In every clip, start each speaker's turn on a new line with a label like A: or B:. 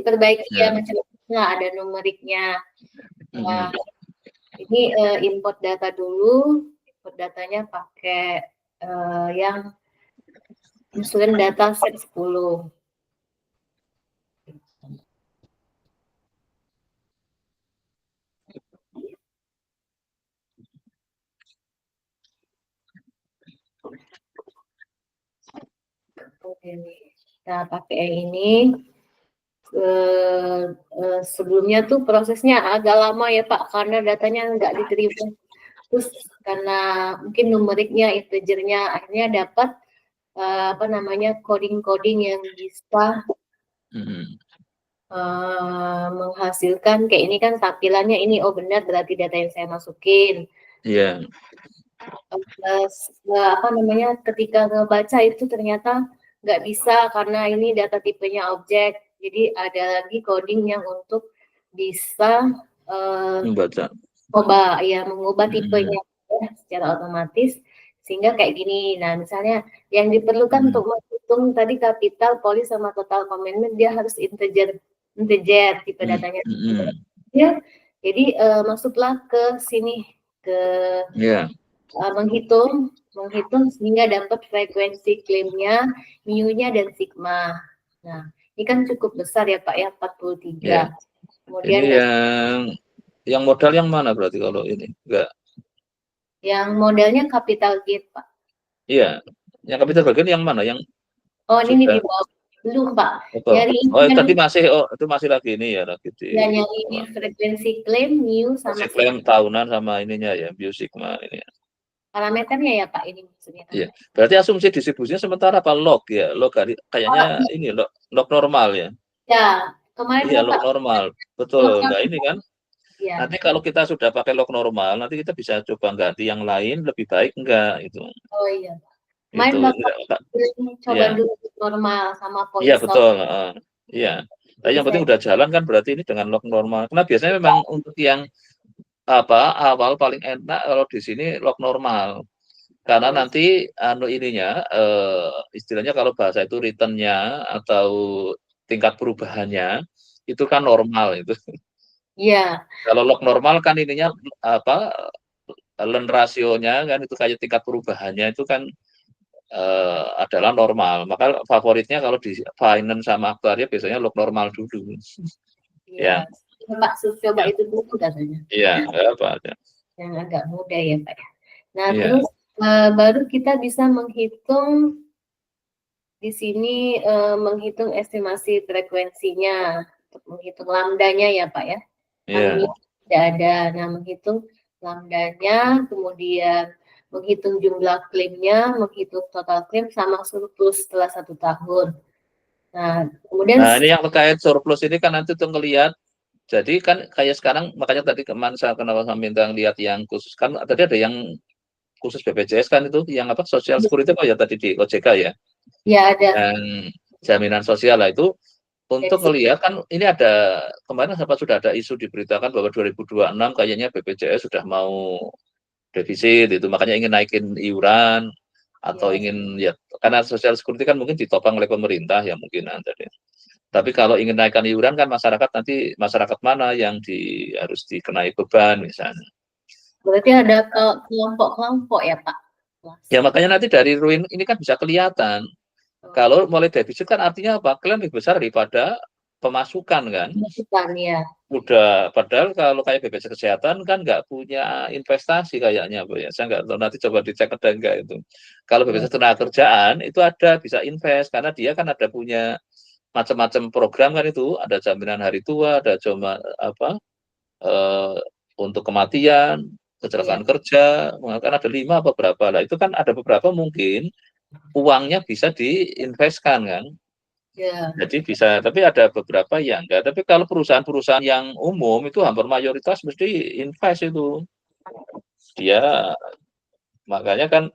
A: diperbaiki ya macam-macam, ada numeriknya. Nah, ini import data dulu, import datanya pakai yang insulin data set 10. Nah, pakai yang ini. Sebelumnya tuh prosesnya agak lama ya Pak, karena datanya nggak diterima. Terus karena mungkin numeriknya, integernya, akhirnya dapat coding-coding yang bisa menghasilkan kayak ini kan tampilannya ini, oh benar berarti data yang saya masukin.
B: Iya.
A: Ketika ngebaca itu ternyata nggak bisa karena ini data tipenya objek. Jadi ada lagi coding yang untuk bisa mengubah tipenya ya, secara otomatis sehingga kayak gini. Nah, misalnya yang diperlukan untuk menghitung tadi kapital, polis sama total commitment dia harus integer tipe datanya. Ya, jadi masuklah ke sini ke menghitung sehingga dapat frekuensi klaimnya, mu-nya dan sigma. Nah, ini kan cukup besar ya Pak ya, 43.
B: Yeah. Kemudian ini yang modal yang mana berarti kalau ini? Enggak.
A: Yang modelnya capital gate, Pak.
B: Iya. Yang capital gate yang mana? Yang
A: ini di bawah. Belum, Pak.
B: Tadi itu masih lagi ini ya, lagi di.
A: Ya, yang ini frekuensi klaim, mu sama
B: klaim tahunan sama ininya ya, mu sigma ini ya.
A: Parameternya ya Pak ini maksudnya.
B: Iya. Berarti asumsi distribusinya sementara apa log ya? Log kayaknya ini log normal ya.
A: Ya, kemarin
B: iya, log normal. Betul. Nah, ini kan.
A: Ya.
B: Nanti kalau kita sudah pakai log normal, nanti kita bisa coba ganti yang lain lebih baik enggak itu.
A: Oh iya. Main coba dulu normal sama polis.
B: Iya, betul. Iya. Tapi yang penting udah jalan kan berarti ini dengan log normal. Karena biasanya memang untuk yang awal paling enak kalau di sini log normal. Karena nanti istilahnya kalau bahasa itu return-nya atau tingkat perubahannya itu kan normal itu.
A: Iya.
B: Kalau log normal kan ininya learn rasionya kan itu kayak tingkat perubahannya itu kan adalah normal. Maka favoritnya kalau di finance sama aktuaria biasanya log normal dulu.
A: Iya. Pak coba itu dulu katanya.
B: Iya, apa ada.
A: Yang agak mudah ya Pak. Nah, terus baru kita bisa menghitung di sini menghitung estimasi frekuensinya untuk menghitung lambdanya ya Pak ya. Tidak ada. Nah, menghitung lambdanya, kemudian menghitung jumlah klaimnya, menghitung total klaim sama surplus setelah 1 tahun. Nah, kemudian
B: ini yang terkait surplus ini kan nanti tuh ngelihat. Jadi kan kayak sekarang makanya tadi kemarin saya kenapa saya minta lihat yang khusus kan tadi ada yang khusus BPJS kan itu yang apa Social Security ya tadi di OJK ya.
A: Ya ada.
B: Dan jaminan sosial lah itu untuk melihat kan ini ada kemarin sudah ada isu diberitakan bahwa 2026 kayaknya BPJS sudah mau defisit itu makanya ingin naikin iuran atau ingin ya karena Social Security kan mungkin ditopang oleh pemerintah ya mungkin tadi. Tapi kalau ingin naikkan iuran kan masyarakat mana yang harus dikenai beban misalnya.
A: Berarti ada kelompok-kelompok ya Pak?
B: Ya makanya nanti dari RUIN ini kan bisa kelihatan. Kalau mulai defisit kan artinya apa? Klaim lebih besar daripada pemasukan kan?
A: Pemasukan ya.
B: Udah, padahal kalau kayak BPJS Kesehatan kan nggak punya investasi kayaknya, Bu ya. Saya nggak tahu, nanti coba dicek ada nggak itu. Kalau BPJS Ketenagakerjaan itu ada bisa invest karena dia kan ada punya macam-macam program kan itu, ada jaminan hari tua, ada cuma untuk kematian, kecelakaan kerja, kan ada 5 apa berapa lah. Itu kan ada beberapa mungkin uangnya bisa diinvestkan kan. Jadi bisa, tapi ada beberapa yang enggak. Tapi kalau perusahaan-perusahaan yang umum itu hampir mayoritas mesti invest itu. Dia makanya kan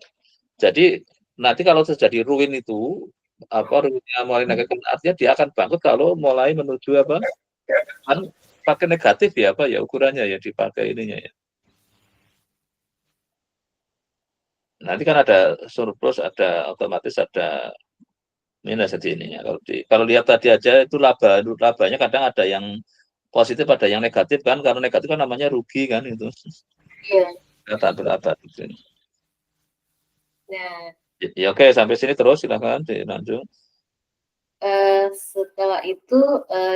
B: jadi nanti kalau terjadi ruin itu ruinnya mulai negatif artinya dia akan bangkrut kalau mulai menuju kan pakai negatif ya ukurannya ya dipakai ininya ya. Nanti kan ada surplus, ada otomatis ada minus jadi ininya. Kalau lihat tadi aja itu labanya kadang ada yang positif, ada yang negatif kan. Kalau negatif kan namanya rugi kan itu.
A: Iya.
B: Tak berapa gitu.
A: Nah,
B: Ya oke, sampai sini terus silakan dilanjut.
A: setelah itu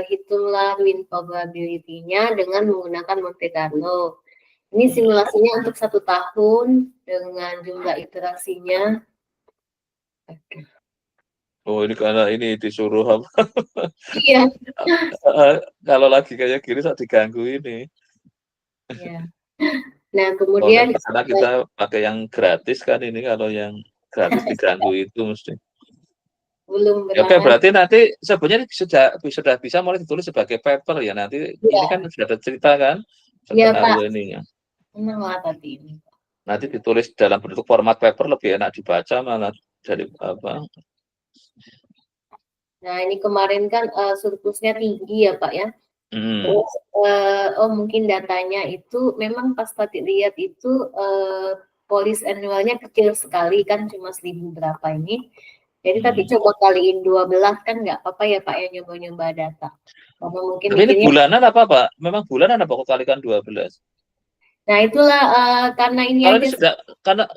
A: hitunglah win probability-nya dengan menggunakan Monte Carlo. Ini simulasinya untuk 1 tahun dengan jumlah iterasinya.
B: Oh ini karena ini disuruh apa?
A: Iya.
B: Kalau lagi kayak gini saat diganggu ini.
A: Ya. Nah
B: Oh,
A: kemudian
B: karena kita pakai yang gratis kan ini, kalau yang gratis diganggu itu mesti.
A: belum
B: Ya, oke,
A: berangkat.
B: berarti nanti sebenarnya sudah bisa mulai ditulis sebagai paper ya nanti. Ini
A: Ya,
B: kan sudah ada cerita kan
A: ya Pak.
B: skenario ininya.
A: Memang tadi ini.
B: Nanti ditulis dalam bentuk format paper lebih enak dibaca malah dari apa.
A: Nah ini kemarin kan surplusnya tinggi ya Pak ya. Terus mungkin datanya itu memang pas tadi lihat itu polis annualnya kecil sekali kan, cuma 1000 berapa ini. Jadi tadi coba kaliin 12 kan nggak apa-apa ya Pak ya, nyoba-nyoba data. Karena mungkin
B: Tapi ini
A: mikirnya,
B: bulanan apa Pak? Memang bulanan apa kok kalikan 12?
A: nah itulah karena ini
B: Kalau
A: aja.
B: ini sudah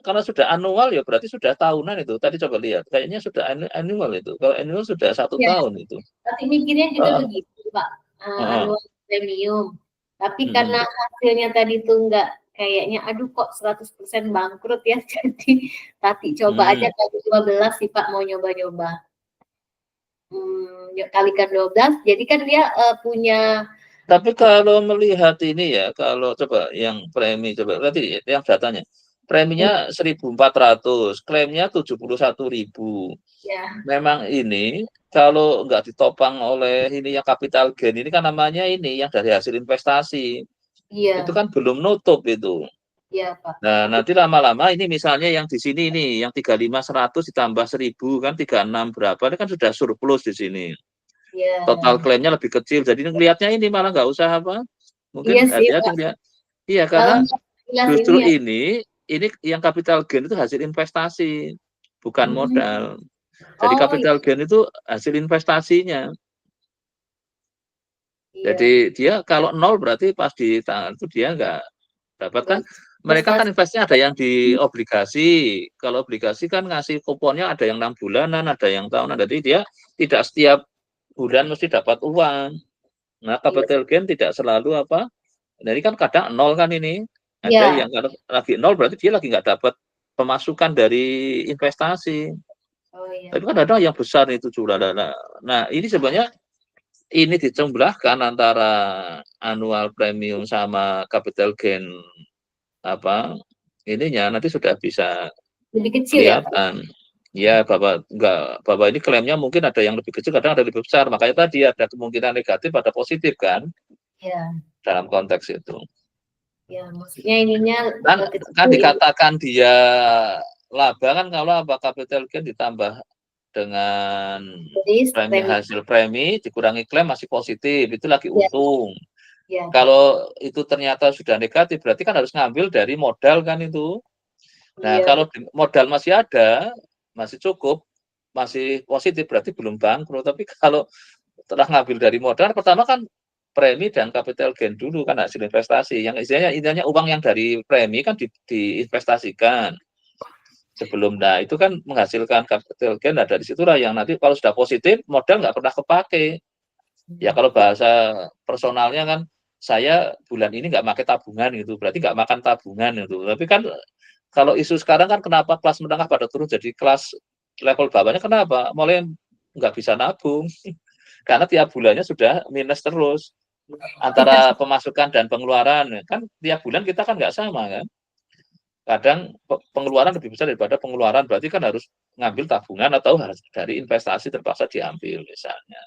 B: karena sudah annual ya berarti sudah tahunan itu. Tadi coba lihat, kayaknya sudah annual itu. Kalau annual sudah 1
A: Ya,
B: tahun itu.
A: tapi mikirnya juga begitu Pak,
B: Heeh.
A: annual premium. Tapi karena
B: Mhm.
A: hasilnya tadi tuh nggak, kayaknya aduh kok 100% bangkrut ya, jadi tadi coba aja
B: Mhm.
A: kali 12 sih Pak, mau nyoba-nyoba. Ya kalikan 12, jadi kan dia punya.
B: Tapi kalau melihat ini ya, kalau coba yang premi, coba berarti yang datanya. Preminya 1.400, klaimnya 71.000.
A: Ya,
B: Memang ini kalau nggak ditopang oleh ini yang capital gain ini kan namanya ini yang dari hasil investasi. Itu
A: iya,
B: kan belum nutup itu.
A: iya Pak.
B: Nah, nanti lama-lama ini misalnya yang di sini ini yang 35.100 ditambah 1.000 kan 36 berapa ini kan sudah surplus di sini. Total
A: Iya,
B: klaimnya lebih kecil. Jadi ngelihatnya ini malah nggak usah apa.
A: iya
B: Mungkin
A: sih
B: hati-hati
A: Pak.
B: lihat. Iya,
A: Kalau
B: karena
A: nggak jelas ini
B: justru
A: ya.
B: ini yang capital gain itu hasil investasi, bukan
A: Hmm,
B: modal. Jadi
A: oh
B: capital gain itu hasil investasinya.
A: iya,
B: Jadi dia kalau nol berarti pas di tangan itu dia nggak dapat kan.
A: nggak
B: Mereka kan
A: investasi.
B: investasinya ada yang di obligasi. Kalau obligasi kan ngasih kuponnya ada yang 6 bulanan, ada yang tahunan. Jadi dia tidak setiap bulan mesti dapat uang. Nah,
A: Iya,
B: capital gain tidak selalu apa. Jadi kan kadang nol kan ini. Ada
A: iya,
B: yang kalau lagi nol berarti dia lagi nggak dapat pemasukan dari investasi.
A: oh iya.
B: Tapi kan ada yang besar itu juga. Nah, ini sebenarnya ini dicemblahkan antara annual premium sama capital gain apa ininya nanti sudah bisa
A: Lebih kecil ya Pak?
B: kelihatan. Ya, Bapak ini klaimnya mungkin ada yang lebih kecil, kadang ada lebih besar. Makanya tadi ada kemungkinan negatif, ada positif kan
A: Iya,
B: dalam konteks itu.
A: ya maksudnya ininya
B: Kan
A: kecil ini.
B: dikatakan dia laba kan kalau apa capital gain ditambah dengan
A: Jadi premi.
B: hasil premi dikurangi klaim masih positif, itu lagi
A: Iya,
B: untung.
A: iya,
B: Kalau itu ternyata sudah negatif, berarti kan harus ngambil dari modal kan itu. Nah,
A: iya,
B: kalau modal masih ada, masih cukup, masih positif, berarti belum bangkrut. Tapi kalau setelah ngambil dari modal, pertama kan premi dan capital gain dulu kan hasil investasi. Yang istilahnya uang yang dari premi kan diinvestasikan sebelum. Nah, itu kan menghasilkan capital gain. Nah, dari situlah yang nanti kalau sudah positif, modal nggak pernah kepake. Ya kalau bahasa personalnya kan saya bulan ini nggak pakai tabungan gitu, berarti nggak makan tabungan itu. Tapi kan kalau isu sekarang kan kenapa kelas menengah pada turun jadi kelas level bawahnya kenapa? Mulai nggak bisa nabung karena tiap bulannya sudah minus terus antara pemasukan dan pengeluaran kan tiap bulan kita kan nggak sama kan. Kadang pengeluaran lebih besar daripada pengeluaran berarti kan harus ngambil tabungan atau dari investasi terpaksa diambil misalnya.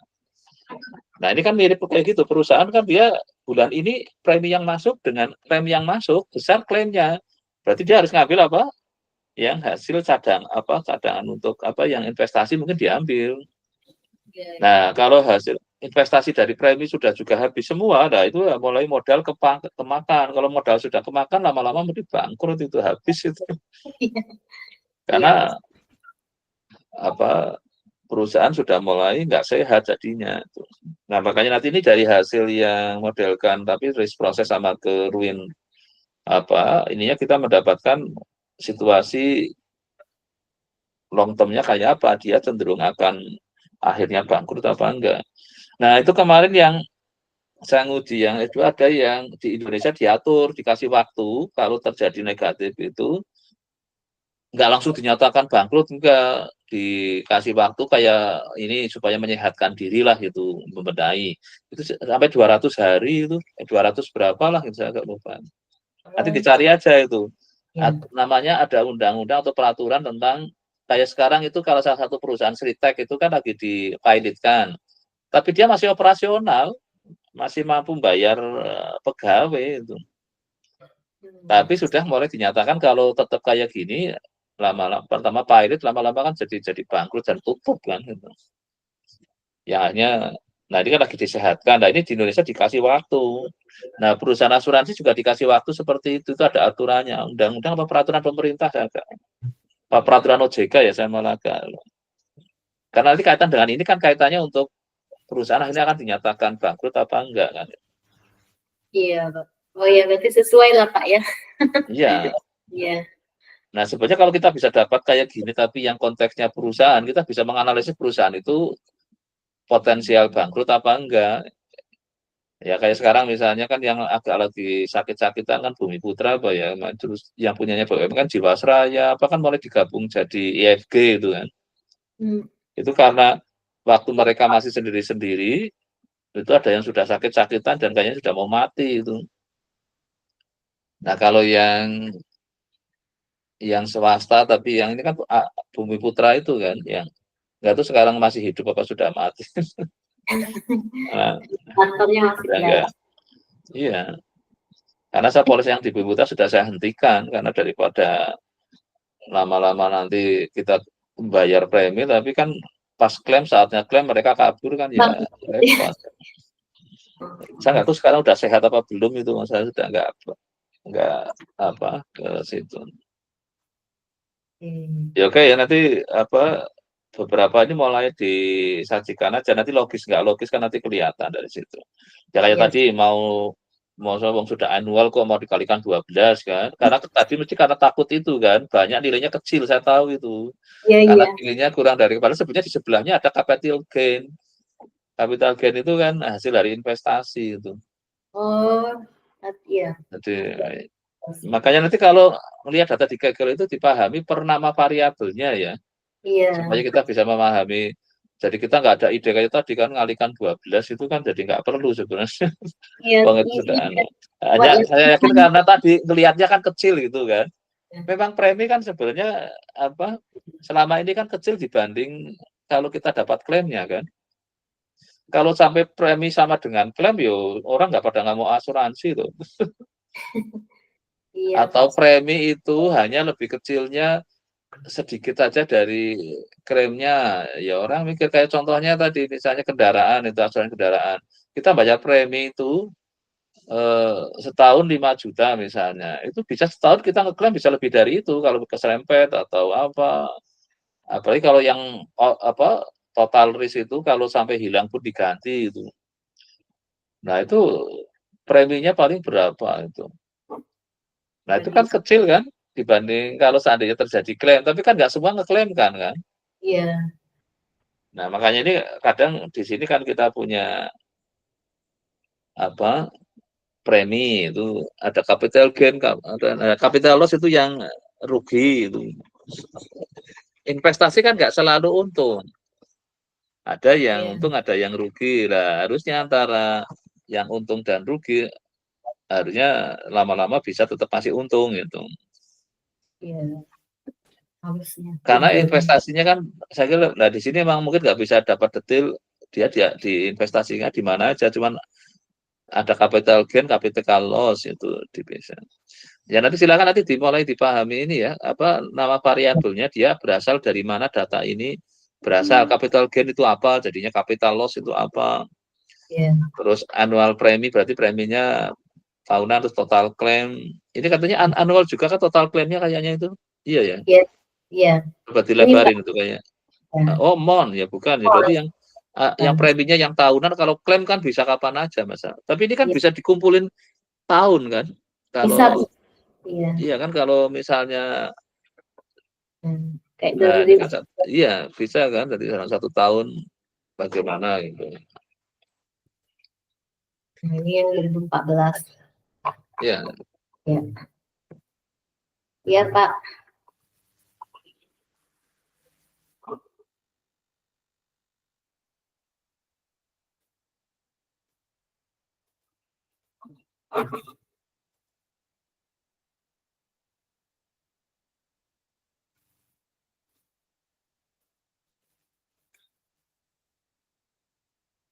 B: Nah, ini kan mirip kayak gitu. Perusahaan kan dia bulan ini premi yang masuk dengan premi yang masuk besar klaimnya. Berarti dia harus ngambil apa? Yang hasil cadangan untuk apa yang investasi mungkin diambil.
A: iya, iya.
B: Nah, kalau hasil investasi dari premi sudah juga habis semua, nah itu mulai modal kemakan. Kalau modal sudah kemakan lama-lama mesti bangkrut itu habis itu.
A: Iya,
B: Karena apa perusahaan sudah mulai nggak sehat jadinya. Nah, makanya nanti ini dari hasil yang modelkan tapi risk proses sama ke ruin ininya kita mendapatkan situasi long term-nya kayak apa, dia cenderung akan akhirnya bangkrut apa enggak. Nah, itu kemarin yang saya nguji yang itu ada yang di Indonesia diatur, dikasih waktu kalau terjadi negatif itu nggak langsung dinyatakan bangkrut, enggak, dikasih waktu kayak ini supaya menyehatkan diri lah gitu, membenahi. Itu sampai 200 hari itu, 200 berapa lah gitu, saya agak lupa. Nanti dicari aja itu. Namanya ada undang-undang atau peraturan tentang kayak sekarang itu kalau salah satu perusahaan Sritek itu kan lagi dipilotkan. Tapi dia masih operasional, masih mampu bayar pegawai itu. Tapi sudah mulai dinyatakan kalau tetap kayak gini, lama-lama pertama pilot, lama-lama kan jadi bangkrut dan tutup kan gitu. Ya hanya, nah ini kan lagi disehatkan. Nah ini di Indonesia dikasih waktu. Nah perusahaan asuransi juga dikasih waktu seperti itu ada aturannya. Undang-undang apa peraturan pemerintah agak. Apa peraturan OJK ya saya malah agak. Karena nanti kaitan dengan ini kan kaitannya untuk perusahaan akhirnya akan dinyatakan bangkrut apa enggak kan.
A: Iya, Pak. Oh ya, berarti sesuai lah, Pak ya.
B: Iya.
A: Iya.
B: Nah, sebenarnya kalau kita bisa dapat kayak gini, tapi yang konteksnya perusahaan, kita bisa menganalisis perusahaan itu potensial bangkrut apa enggak. Ya kayak sekarang misalnya kan yang agak lagi sakit-sakitan kan Bumi Putra apa ya, terus yang punyanya BUMN kan Jiwasraya, apa kan mulai digabung jadi IFG itu kan. Itu karena waktu mereka masih sendiri-sendiri, itu ada yang sudah sakit-sakitan dan kayaknya sudah mau mati itu. Nah kalau yang swasta tapi yang ini kan Bumi Putra itu kan yang nggak tahu sekarang masih hidup apa sudah mati. Nah, enggak. Iya. Karena saya polis yang di Bumi Putra sudah saya hentikan karena daripada lama-lama nanti kita membayar premi tapi kan pas klaim saatnya klaim mereka kabur kan ya repot. Saya nggak tahu sekarang udah sehat apa belum itu, saya sudah nggak apa ke situ. Ya oke ya nanti beberapa ini mulai disajikan aja nanti logis nggak logis kan nanti kelihatan dari situ. Ya kayak tadi mau sudah annual kok mau dikalikan 12 kan? Karena tadi mesti karena takut itu kan banyak nilainya kecil saya tahu itu. Karena nilainya kurang dari kemarin sebenarnya di sebelahnya ada capital gain. Capital gain itu kan hasil dari investasi itu.
A: Oh, iya.
B: Jadi makanya nanti kalau melihat data di Kaggle itu dipahami per nama variabelnya ya.
A: Iya.
B: Supaya kita bisa memahami. Jadi kita nggak ada ide kayak tadi kan ngalikan 12 itu kan jadi nggak perlu sebenarnya.
A: Iya.
B: Itu sudah hanya saya yakin karena tadi ngelihatnya kan kecil gitu kan. Memang premi kan sebenarnya selama ini kan kecil dibanding kalau kita dapat klaimnya kan. Kalau sampai premi sama dengan klaim, yo orang nggak pada nggak mau asuransi tuh. Atau premi itu hanya lebih kecilnya sedikit saja dari klaimnya. Ya orang mikir kayak contohnya tadi, misalnya kendaraan itu asuransi kendaraan. Kita bayar premi itu setahun 5 juta misalnya. Itu bisa setahun kita ngeklaim bisa lebih dari itu kalau keserempet atau apa. Apalagi kalau yang total risk itu kalau sampai hilang pun diganti itu. Nah itu preminya paling berapa itu. Nah itu kan kecil kan dibanding kalau seandainya terjadi klaim. Tapi kan nggak semua ngeklaim kan.
A: Iya.
B: Nah makanya ini kadang di sini kan kita punya premi itu ada capital gain, ada capital loss itu yang rugi itu. Investasi kan nggak selalu untung. Ada yang untung, ada yang rugi. Lah harusnya antara yang untung dan rugi harusnya lama-lama bisa tetap masih untung gitu.
A: Iya. Harusnya.
B: Karena investasinya kan saya kira nah di sini memang mungkin nggak bisa dapat detail dia di investasinya di mana aja, cuman ada capital gain, capital loss itu di bisa. Ya nanti silakan nanti dimulai dipahami ini ya, nama variabelnya dia berasal dari mana data ini berasal, capital gain itu apa, jadinya capital loss itu apa. Terus annual premi berarti preminya tahunan, terus total claim. Ini katanya annual juga kan total claimnya kayaknya itu. Iya ya?
A: Iya.
B: Coba dilebarin itu kayaknya. Oh, MON ya bukan ya. Berarti yang preminya yang tahunan, kalau klaim kan bisa kapan aja, Mas. Tapi ini kan bisa dikumpulin tahun kan? Kalau iya kan, kalau misalnya
A: kayak
B: nah ini kan iya bisa kan, dari dalam 1 tahun bagaimana gitu.
A: Nah, ini yang 2014.
B: Iya.
A: Ya. Iya, Pak.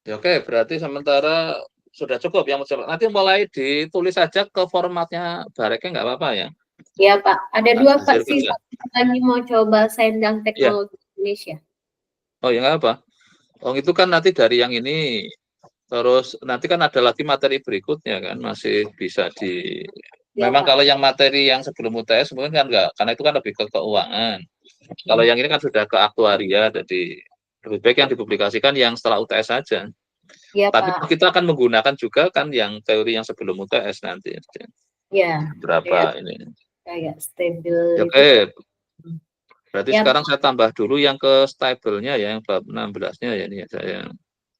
B: Ya, oke, berarti sementara sudah cukup yang nanti mulai ditulis saja ke formatnya Bareknya, nggak apa-apa ya?
A: Iya, Pak. Ada 2 Pak sih,
B: Ya.
A: lagi mau coba Sendang
B: Ya.
A: Teknologi Indonesia.
B: Oh ya nggak apa. Oh itu kan nanti dari yang ini, terus nanti kan ada lagi materi berikutnya kan, masih bisa di.
A: Ya,
B: Memang
A: Pak.
B: kalau yang materi yang sebelum UTS mungkin kan enggak, karena itu kan lebih ke keuangan. Kalau yang ini kan sudah ke aktuaria, jadi lebih baik yang dipublikasikan yang setelah UTS saja.
A: Ya,
B: Tapi
A: Pak.
B: kita akan menggunakan juga kan yang teori yang sebelum UTS nanti.
A: Ya.
B: Berapa ini?
A: Kayak stable.
B: Oke. Berarti
A: Ya,
B: sekarang saya tambah dulu yang ke stable-nya ya, yang bab 16-nya ya, ini ya,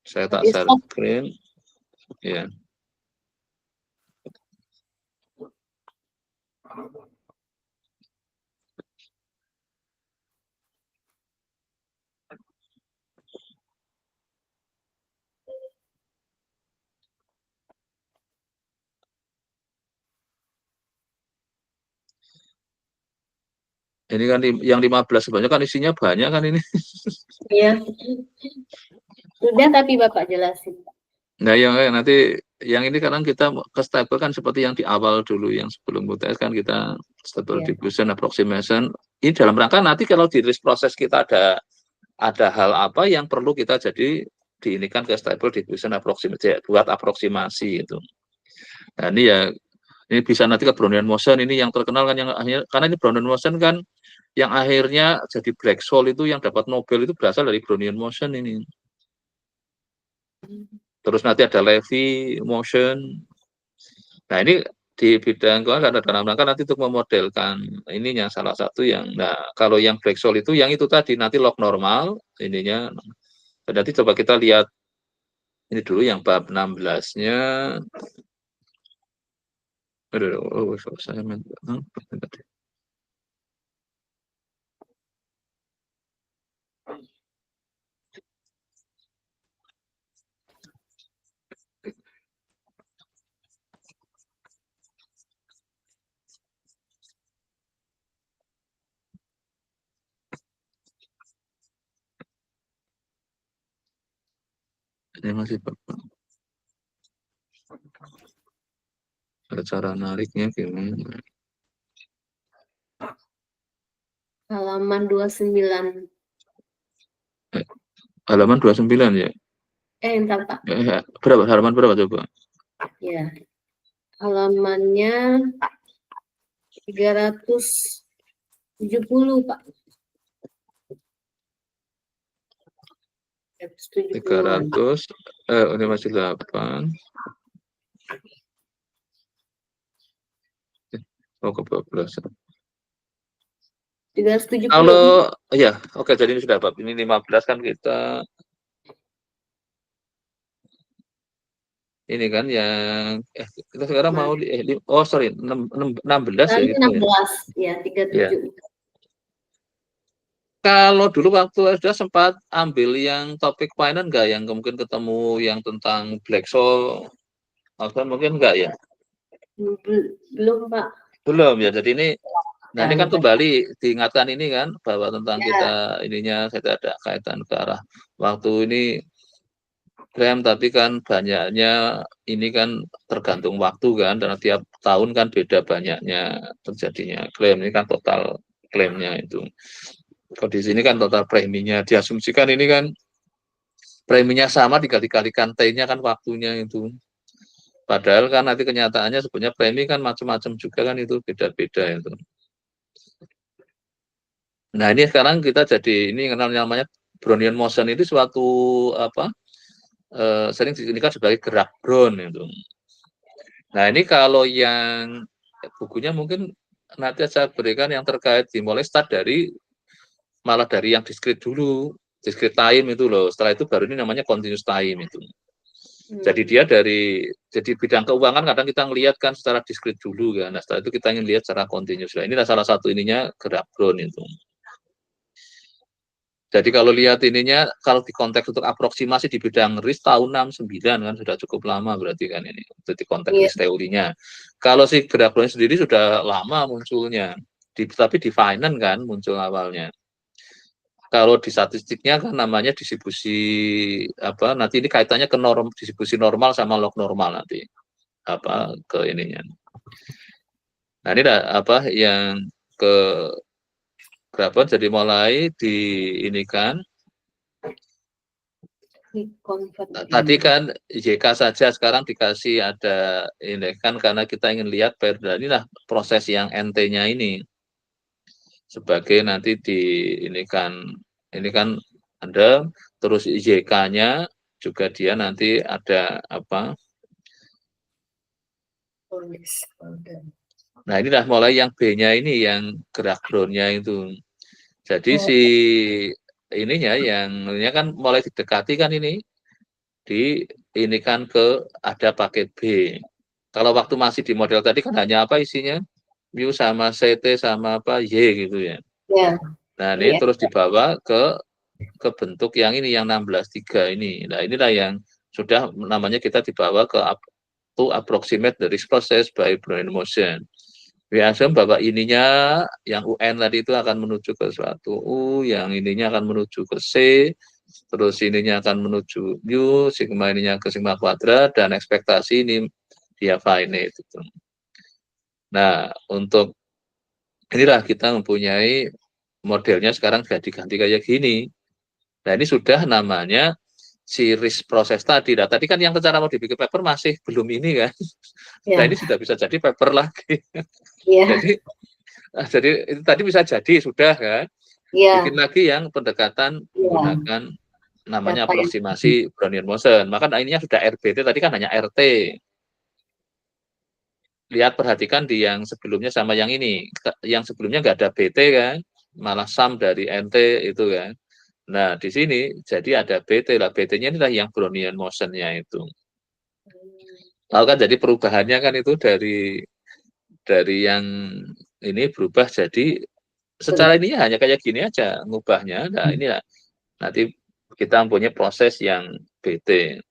B: saya tak share screen. Ya. Ini kan yang 15 sebenarnya kan isinya banyak kan ini.
A: Iya. Sudah tapi Bapak jelasin.
B: Nah, yang nanti yang ini kadang kita ke stable kan seperti yang di awal dulu, yang sebelum UTS kan kita stable diffusion approximation. Ini dalam rangka nanti kalau di risk proses kita ada hal apa yang perlu kita jadi diinikan ke stable diffusion approximation, buat aproksimasi itu. Nah, ini bisa nanti ke Brownian motion, ini yang terkenal kan, yang akhirnya, karena ini Brownian motion kan yang akhirnya jadi black hole itu, yang dapat Nobel itu berasal dari Brownian motion ini. Terus nanti ada Levy motion. Nah, ini di bidang keuangan ada dalam rangka nanti untuk memodelkan ininya, salah satu yang. Nah, kalau yang black hole itu yang itu tadi nanti log normal ininya. Nanti coba kita lihat ini dulu yang bab 16-nya. Aduh, saya ini masih cara nariknya gimana?
A: Halaman 29.
B: Halaman 29 ya?
A: Entar Pak.
B: Berapa? Halaman berapa coba?
A: Ya. Halamannya 370 Pak.
B: 300, ini masih 8. Oh, kebablasan.
A: 370.
B: Kalau ya, oke, jadi ini sudah bab ini 15 kan kita ini kan yang kita sekarang mau sorry 16 ya gitu
A: 16 ya 37.
B: Ya. Kalau dulu waktu sudah sempat ambil yang topik finance enggak, yang mungkin ketemu yang tentang black hole atau mungkin enggak ya?
A: Belum Pak.
B: Belum ya. Jadi ini nah ini kan kembali diingatkan ini kan bahwa tentang kita ininya kita ada kaitan ke arah waktu ini klaim, tapi kan banyaknya ini kan tergantung waktu kan, karena tiap tahun kan beda banyaknya terjadinya klaim. Ini kan total klaimnya itu. Kalau di sini kan total preminya diasumsikan ini kan preminya sama dikali-kalikan T-nya kan waktunya itu. Padahal kan nanti kenyataannya sebenarnya premi kan macam-macam juga kan, itu beda-beda itu. Nah, ini sekarang kita jadi ini kenal namanya Brownian motion itu suatu sering diindikasikan sebagai gerak Brown itu. Nah, ini kalau yang bukunya mungkin nanti saya berikan yang terkait dimulai start dari malah dari yang discrete dulu, discrete time itu loh. Setelah itu baru ini namanya continuous time itu. Jadi dia jadi bidang keuangan kadang kita ngelihat kan secara discrete dulu kan. Nah, setelah itu kita ingin lihat secara continuous. Nah, inilah salah satu ininya gerak Brown itu. Jadi kalau lihat ininya, kalau di konteks untuk aproksimasi di bidang risk tahun 69 kan sudah cukup lama berarti kan ini, untuk di konteks risk teorinya. Kalau si gerak Brown sendiri sudah lama munculnya, tapi di finance kan muncul awalnya. Kalau di statistiknya kan namanya distribusi nanti ini kaitannya ke distribusi normal sama log normal nanti ke ininya. Nah ini yang ke berapa jadi mulai ini kan tadi kan YK saja sekarang dikasih ada ini kan karena kita ingin lihat perda inilah proses yang NT-nya ini sebagai nanti ini kan Anda terus YK-nya juga dia nanti ada Nah, inilah mulai yang B-nya ini yang gerak Brown-nya itu. Jadi si ininya yang kan mulai didekati kan ini ini kan ada paket B. Kalau waktu masih di model tadi kan hanya isinya mu sama CT sama Y gitu ya. Nah, ini terus dibawa ke bentuk yang ini yang 16.3 ini. Nah, inilah yang sudah namanya kita dibawa ke to approximate the risk process by Brownian motion. Biasa bahwa ininya yang UN tadi itu akan menuju ke suatu U, yang ininya akan menuju ke C, terus ininya akan menuju U, sigma ininya ke sigma kuadrat, dan ekspektasi ini dia finite. Nah, untuk inilah kita mempunyai modelnya sekarang sudah diganti kayak gini. Nah, ini sudah namanya si risk process tadi. Nah, tadi kan yang rencana mau dibikin paper masih belum ini kan. Nah, ini sudah bisa jadi paper lagi. Jadi itu tadi bisa jadi sudah kan. Bikin lagi yang pendekatan menggunakan namanya aproksimasi Brownian motion. Maka ininya sudah RBT tadi kan hanya RT. Lihat perhatikan di yang sebelumnya sama yang ini. Yang sebelumnya nggak ada BT kan, malah sum dari NT itu kan. Nah, di sini jadi ada BT lah. BT-nya inilah yang Brownian motion-nya itu. Lalu kan jadi perubahannya kan itu dari yang ini berubah jadi secara ini hanya kayak gini aja ngubahnya. Nah, inilah nanti kita mempunyai proses yang BT.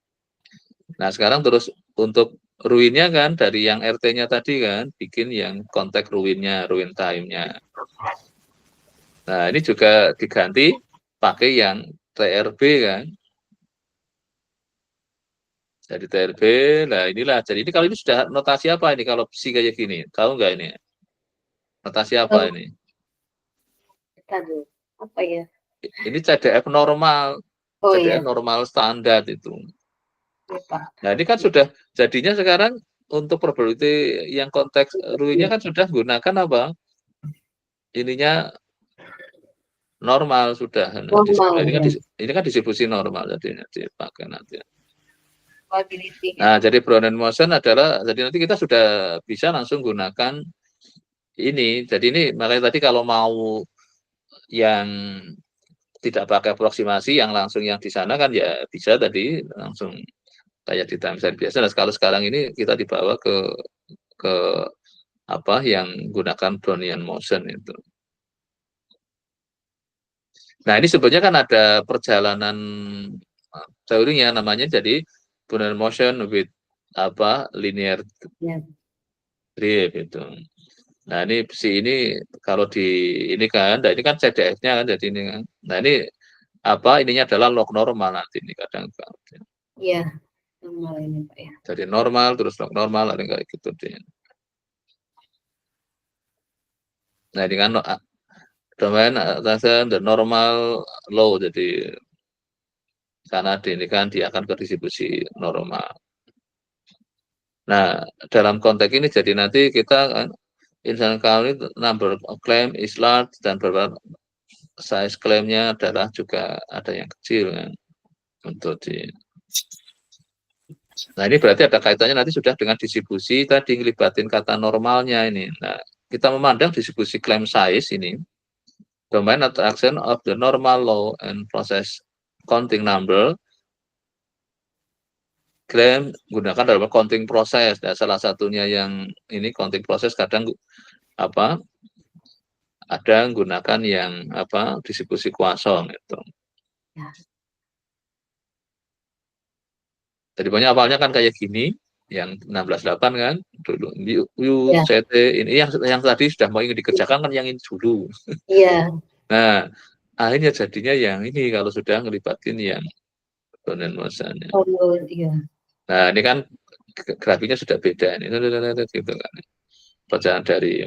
B: Nah, sekarang terus untuk ruinnya kan dari yang RT-nya tadi kan bikin yang konteks ruinnya, ruin time-nya. Nah, ini juga diganti pakai yang TRB kan. Jadi TRB, nah inilah. Jadi ini kalau ini sudah notasi apa ini kalau psi kayak gini? Tahu nggak ini? Notasi apa ini?
A: Apa ya?
B: Ini CDF normal. CDF normal standar itu. Nah, ini kan sudah jadinya sekarang untuk probability yang konteks ruinnya kan sudah gunakan apa? Ininya normal sudah. Ini kan distribusi normal jadi dipakai nanti. Nah, jadi Brownian motion adalah jadi nanti kita sudah bisa langsung gunakan ini. Jadi ini makanya tadi kalau mau yang tidak pakai aproksimasi yang langsung yang di sana kan ya bisa tadi langsung kayak di timeline biasa. Nah, kalau sekarang ini kita dibawa ke yang gunakan Brownian motion itu. Nah, ini sebenarnya kan ada perjalanan teorinya namanya jadi Brownian motion with linear drift itu. Nah, ini ini kalau ini kan, nah ini kan CDF-nya kan jadi ini kan. Nah, ini ininya adalah log normal nanti ini kadang.
A: Iya, normal ini Pak ya.
B: Jadi normal terus log normal ada kayak gitu deh. Nah, ini kan domain atasan the normal low jadi karena ini kan dia akan ke distribusi normal. Nah, dalam konteks ini jadi nanti kita kan insan kali number of claim is large dan berapa size klaimnya adalah juga ada yang kecil kan untuk di. Nah ini berarti ada kaitannya nanti sudah dengan distribusi tadi ngelibatin kata normalnya ini. Nah kita memandang distribusi claim size ini domain attraction of the normal law and process counting number claim gunakan dalam counting proses. Nah, salah satunya yang ini counting proses kadang apa ada menggunakan yang apa distribusi Poisson gitu. Jadi pokoknya awalnya kan kayak gini, yang 16.8 kan dulu UCT ini yang tadi sudah mau ingin dikerjakan kan yang ini dulu.
A: Iya.
B: Nah akhirnya jadinya yang ini kalau sudah ngelibatin yang Brownian motion.
A: Oh iya.
B: Nah ini kan grafiknya sudah beda ini gitu kan. Perjalanan dari.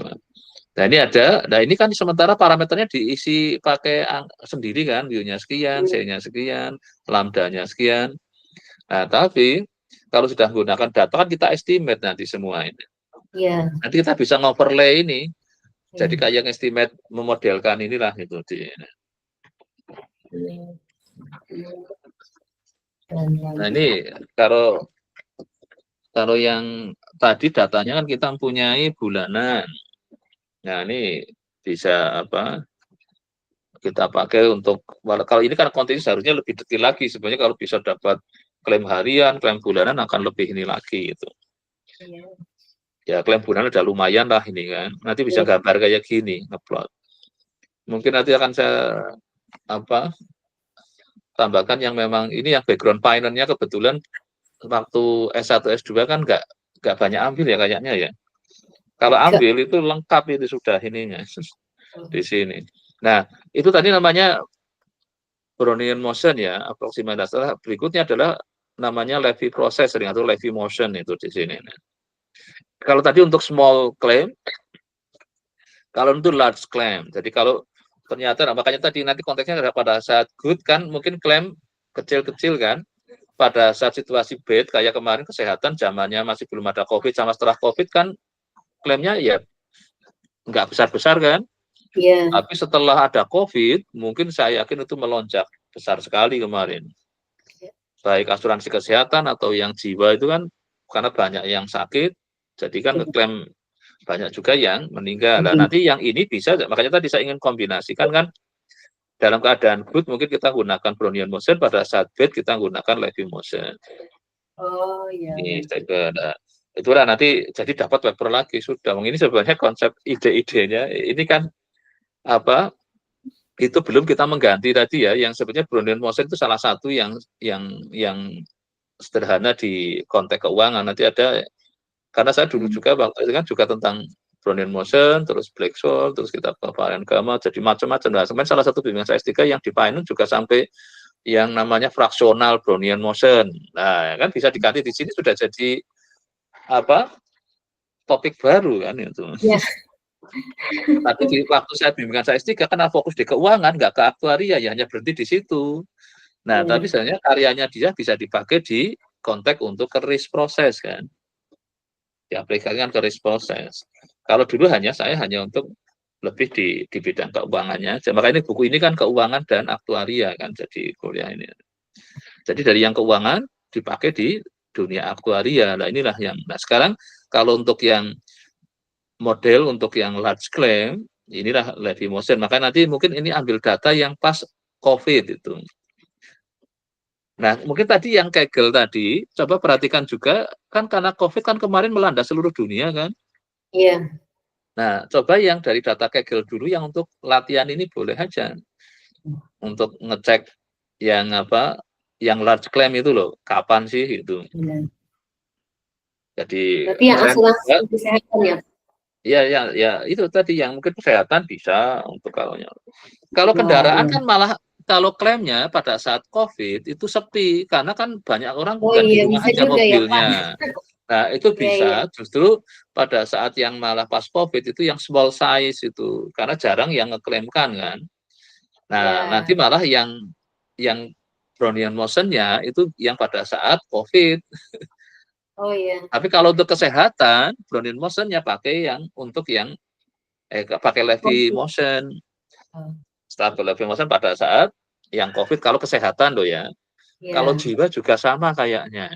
B: Nah ini ada, nah ini kan sementara parameternya diisi pakai sendiri kan, U-nya sekian, C-nya sekian, lambda-nya sekian. Nah tapi kalau sudah menggunakan data kan kita estimate nanti semua ini.
A: Iya.
B: Nanti kita bisa ngoverlay ini, jadi kayak estimate memodelkan inilah itu di. Nah ini kalau yang tadi datanya kan kita mempunyai bulanan. Nah ini bisa apa? Kita pakai untuk kalau ini kan konten seharusnya lebih detail lagi sebenarnya kalau bisa dapat klaim harian, klaim bulanan akan lebih ini lagi itu. Ya klaim bulanan udah lumayan lah ini kan. Nanti bisa gambar kayak gini ngeplot. Mungkin nanti akan saya apa tambahkan yang memang ini yang background finance-nya kebetulan waktu S1 S2 kan nggak banyak ambil ya kayaknya ya. Kalau ambil itu lengkap itu sudah ininya di sini. Nah, itu tadi namanya Brownian motion ya, aproksimasi. Berikutnya adalah namanya Levy process atau Levy motion itu di sini. Kalau tadi untuk small claim, kalau untuk large claim. Jadi kalau ternyata, makanya tadi nanti konteksnya adalah pada saat good kan, mungkin klaim kecil-kecil kan. Pada saat situasi bad, kayak kemarin kesehatan zamannya masih belum ada COVID, sama setelah COVID kan klaimnya ya nggak besar-besar kan.
A: Iya.
B: Tapi setelah ada COVID, mungkin saya yakin itu melonjak besar sekali kemarin. Baik asuransi kesehatan atau yang jiwa itu kan karena banyak yang sakit, jadi kan klaim banyak juga yang meninggal. Nah, nanti yang ini bisa, makanya tadi saya ingin kombinasikan kan, dalam keadaan good mungkin kita gunakan Brownian motion, pada saat bad kita gunakan Levy motion.
A: Oh iya.
B: Ini itulah nanti jadi dapat paper lagi sudah. Ini sebenarnya konsep ide-idenya ini kan apa itu belum kita mengganti tadi ya yang sebenarnya Brownian motion itu salah satu yang sederhana di konteks keuangan. Nanti ada karena saya dulu juga waktu itu kan juga tentang Brownian motion, terus Black-Scholes, terus kita varian gamma, jadi macam-macam. Nah, sebenarnya salah satu bimbingan saya S3 yang di finance juga sampai yang namanya fraksional Brownian motion. Nah, kan bisa diganti di sini sudah jadi apa? Topik baru kan itu.
A: Ya.
B: Tapi di waktu saya bimbingan saya S3 karena fokus di keuangan, nggak ke aktuaria, ya hanya berhenti di situ. Nah, tapi sebenarnya karyanya dia bisa dipakai di konteks untuk ke risk proses kan. Diaplikasikan ke risk proses. Kalau dulu saya hanya untuk lebih di bidang keuangannya. Maka ini buku ini kan keuangan dan aktuaria kan jadi kuliah ini. Jadi dari yang keuangan dipakai di dunia aktuaria. Nah, inilah yang. Nah, sekarang kalau untuk yang model untuk yang large claim, inilah Levy motion. Maka nanti mungkin ini ambil data yang pas COVID itu. Nah, mungkin tadi yang Kegel tadi, coba perhatikan juga, kan karena COVID kan kemarin melanda seluruh dunia kan?
A: Iya.
B: Nah, coba yang dari data Kegel dulu, yang untuk latihan ini boleh aja. Untuk ngecek yang apa, yang large claim itu loh, kapan sih itu. Jadi,
A: berarti yang asuransi kesehatan ya?
B: Ya, itu tadi yang mungkin kesehatan bisa untuk kalau kendaraan kan malah kalau klaimnya pada saat COVID itu sepi karena kan banyak orang bukan di rumah aja mobilnya. Nah, itu bisa justru pada saat yang malah pas COVID itu yang small size itu karena jarang yang ngeklaimkan kan. Nah, nanti malah yang Brownian motion-nya itu yang pada saat COVID.
A: Oh iya.
B: Tapi kalau untuk kesehatan, Brownian motion-nya pakai yang untuk yang pakai Levy motion. stable living motion pada saat yang COVID kalau kesehatan loh ya. Kalau jiwa juga sama kayaknya.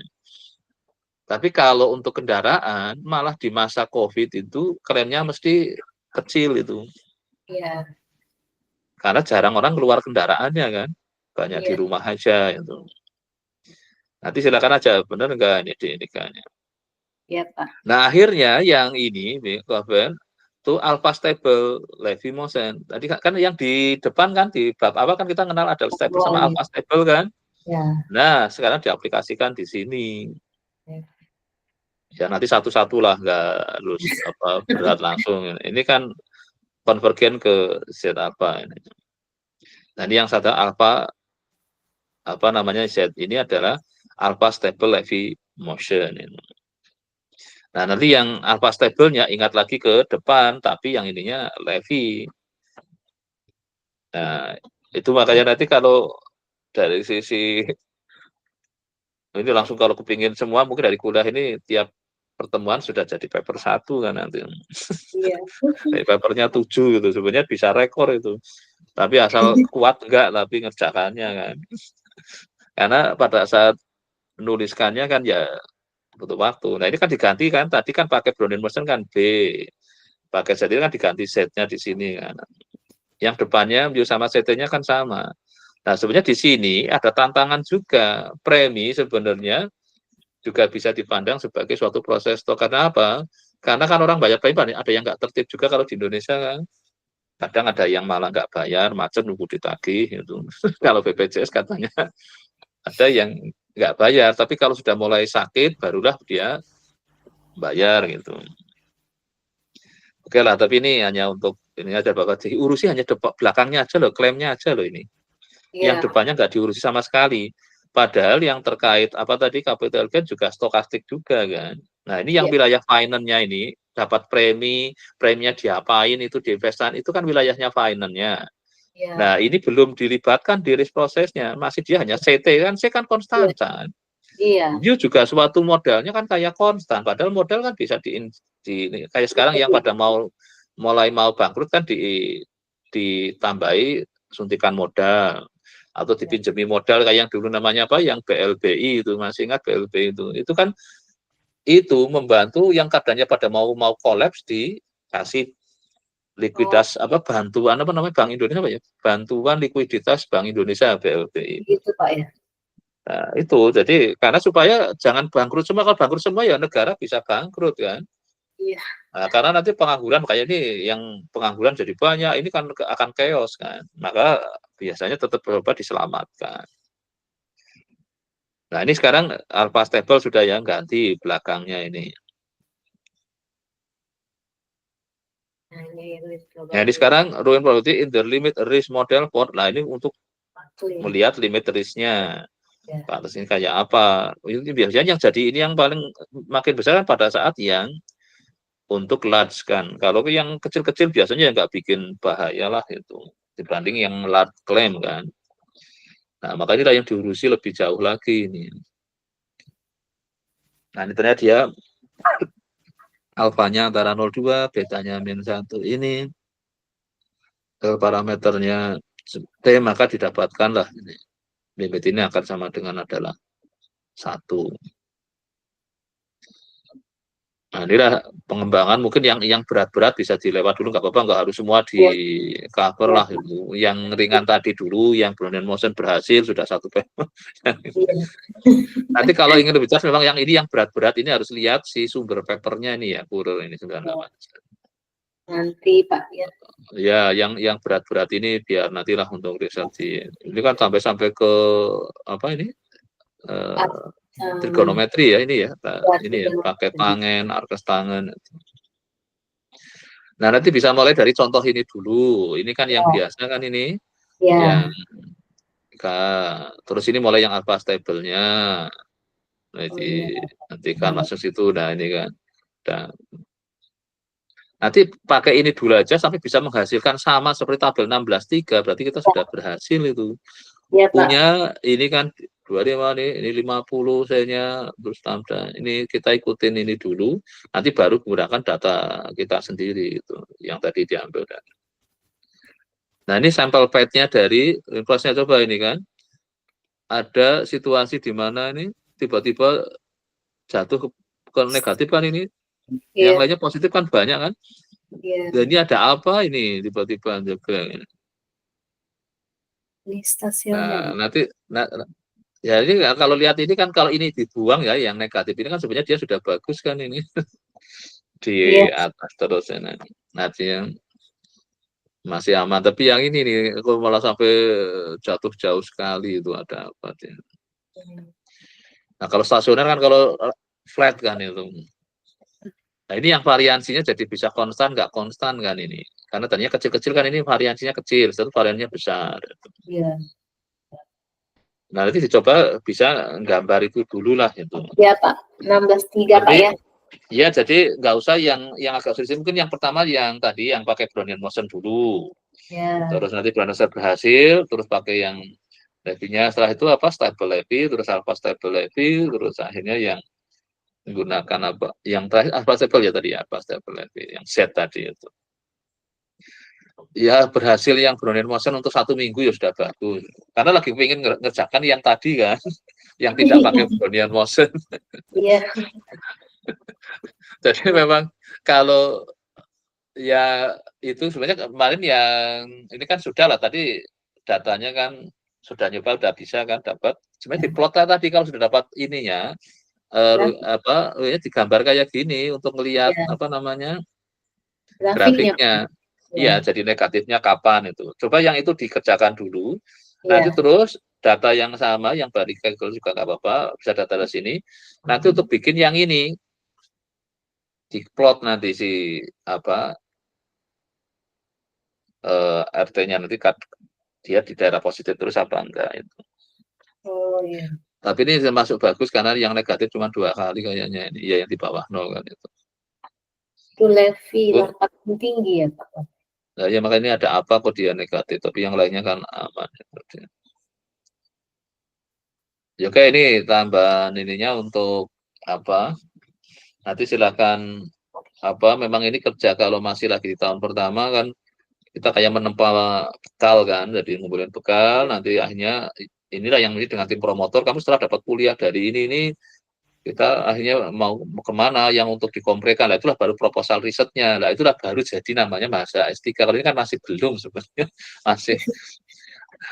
B: Tapi kalau untuk kendaraan, malah di masa COVID itu klaimnya mesti kecil itu.
A: Iya.
B: Karena jarang orang keluar kendaraannya kan. Banyak di rumah aja itu. Nanti silakan aja, benar enggak ini kan.
A: Iya, Pak.
B: Nah, akhirnya yang ini, Coven, itu alpha stable Levy motion. Tadi kan yang di depan kan, di bab apa kan kita kenal ada stable sama alpha stable kan.
A: Ya.
B: Nah, sekarang diaplikasikan di sini. Ya nanti satu-satu lah, nggak harus berat langsung. Ini kan konvergen ke Z apa ini. Nah, ini yang satu alpha namanya Z ini adalah alpha stable Levy motion. Nah, nanti yang alpha stable-nya ingat lagi ke depan, tapi yang ininya Levy. Nah, itu makanya nanti kalau dari sisi ini langsung kalau kepingin semua, mungkin dari kuliah ini tiap pertemuan sudah jadi paper 1 kan nanti.
A: Iya.
B: Papernya 7 gitu, sebenarnya bisa rekor itu. Tapi asal kuat enggak, tapi ngerjakannya kan. Karena pada saat menuliskannya kan ya butuh waktu. Nah ini kan diganti kan, tadi kan pakai Brownian motion kan B. Pakai Z kan diganti Z-nya di sini kan. Yang depannya mu sama CT-nya kan sama. Nah, sebenarnya di sini ada tantangan juga. Premi sebenarnya juga bisa dipandang sebagai suatu proses. Karena apa? Karena kan orang bayar premi, ada yang nggak tertib juga kalau di Indonesia kan. Kadang ada yang malah nggak bayar, macet nunggu ditagih. Gitu. Kalau BPJS katanya ada yang nggak bayar, tapi kalau sudah mulai sakit, barulah dia bayar gitu. Oke lah, tapi ini hanya untuk ini aja Bapak diurusi hanya belakangnya aja loh, klaimnya aja loh ini. Yang depannya nggak diurusi sama sekali. Padahal yang terkait apa tadi capital gain juga stokastik juga kan. Nah ini yang wilayah finance-nya ini dapat preminya diapain itu diinvestan itu kan wilayahnya finance-nya. Nah ini belum dilibatkan di risk prosesnya, masih dia hanya CT kan, C kan konstan kan.
A: Iya.
B: New juga suatu modalnya kan kayak konstan, padahal modal kan bisa kayak sekarang yang pada mulai mau bangkrut kan ditambahi suntikan modal atau dipinjami modal kayak yang dulu namanya apa yang BLBI itu masih ingat BLBI itu kan itu membantu yang katanya pada mau kolaps dikasih likuiditas apa bantuan apa namanya Bank Indonesia apa ya bantuan likuiditas Bank Indonesia BLBI
A: itu Pak ya.
B: Nah, itu jadi karena supaya jangan bangkrut semua, kalau bangkrut semua ya negara bisa bangkrut kan.
A: Iya.
B: Nah, karena nanti pengangguran kayak ini yang pengangguran jadi banyak, ini kan akan chaos kan. Maka biasanya tetap coba diselamatkan. Nah, ini sekarang alpha stable sudah yang ganti belakangnya ini. Nah, ini sekarang ruin probability in the limit risk model for. Nah, ini untuk melihat limit risknya. Pantas ini kayak apa? Ini biasanya yang jadi ini yang paling makin besar kan pada saat yang untuk large kan. Kalau yang kecil-kecil biasanya nggak bikin bahaya lah itu dibanding yang large claim kan. Nah makanya yang diurusi lebih jauh lagi ini. Nah ini ternyata dia alfanya antara 0,2, betanya -1 ini. Parameternya T maka didapatkanlah ini. Limit ini akan sama dengan adalah 1. Nah, inilah pengembangan mungkin yang berat-berat bisa dilewat dulu nggak apa-apa, nggak harus semua di cover lah itu. Yang ringan tadi dulu, yang Brownian motion berhasil sudah 1 paper. Nanti kalau ingin lebih jelas memang yang ini yang berat-berat ini harus lihat si sumber papernya ini ya, Purul ini 98.
A: Nanti Pak ya.
B: Ya, yang berat-berat ini biar nantilah untuk riset ini kan sampai ke apa ini? Trigonometri ya ini ya, ini ya pakai tangen, arkes tangen. Nah nanti bisa mulai dari contoh ini dulu. Ini kan yang biasa kan ini, yang terus ini mulai yang alpha stable-nya. Nanti kan masuk situ. Nah ini kan. Nah, nanti pakai ini dulu aja sampai bisa menghasilkan sama seperti tabel 16.3. Berarti kita sudah berhasil itu. Punya ini kan 25 nih, ini 50 saya terus tambah. Ini kita ikutin ini dulu, nanti baru menggunakan data kita sendiri itu yang tadi diambil. Nah, ini sampel PET-nya dari influence-nya, coba ini kan. Ada situasi di mana ini tiba-tiba jatuh ke negatif kan ini. Yang lainnya positif kan banyak kan. Dan ini ada apa ini tiba-tiba juga.
A: Ini stasioner.
B: Nah, nanti ya ini kalau lihat ini kan, kalau ini dibuang ya yang negatif ini kan sebenarnya dia sudah bagus kan ini di atas terus ini. Nanti yang masih aman, tapi yang ini nih aku malah sampai jatuh jauh sekali, itu ada apa dia. Nah, kalau stasioner kan kalau flat kan itu. Nah, ini yang variansinya jadi bisa konstan nggak konstan kan ini. Karena tadinya kecil-kecil kan, ini variansinya kecil, satu variannya besar.
A: Iya.
B: Nah, nanti dicoba bisa gambar itu dulu lah itu.
A: Ya Pak, 16.3 Pak ya.
B: Ya, jadi nggak usah yang agak sulit, mungkin yang pertama yang tadi yang pakai Brownian motion dulu.
A: Ya.
B: Terus nanti Brownian motion berhasil, terus pakai yang Levy-nya, setelah itu apa stable Levy, terus alpha stable Levy, terus akhirnya yang menggunakan apa? Yang terakhir alpha stable ya tadi ya, alpha stable Levy, yang set tadi itu. Ya berhasil yang Brownian motion untuk 1 minggu ya sudah bagus. Karena lagi pengen ngerjakan yang tadi kan, yang tidak pakai Brownian motion.
A: Iya.
B: Jadi memang kalau ya itu sebenarnya kemarin yang ini kan sudah lah, tadi datanya kan sudah nyoba, udah bisa kan dapat. Sebenarnya di plot tadi kalau sudah dapat ininya apa digambar kayak gini untuk melihat apa namanya grafiknya. Iya, jadi negatifnya kapan itu. Coba yang itu dikerjakan dulu. Nanti terus data yang sama, yang balik calculus juga nggak apa-apa, bisa data dari sini. Nanti untuk bikin yang ini, di plot nanti si apa RT-nya nanti dia di daerah positif terus apa enggak itu.
A: Oh iya.
B: Tapi ini termasuk bagus karena yang negatif cuma 2 kali kayaknya ini, ya yang di bawah 0 kan itu.
A: Itu Levy paling tinggi ya Pak.
B: Nah, ya makanya ini ada apa kok dia negatif, tapi yang lainnya kan aman. Ya, oke, ini tambahan ininya untuk apa? Nanti silakan apa, memang ini kerja kalau masih lagi di tahun pertama kan, kita kayak menempa bekal kan, jadi ngumpulin bekal, nanti akhirnya inilah yang ini dengan tim promotor, kamu setelah dapat kuliah dari ini kita akhirnya mau kemana yang untuk dikomprekan lah, itulah baru proposal risetnya lah, itulah baru jadi namanya mahasiswa S3. Kalau ini kan masih belum sebenarnya, masih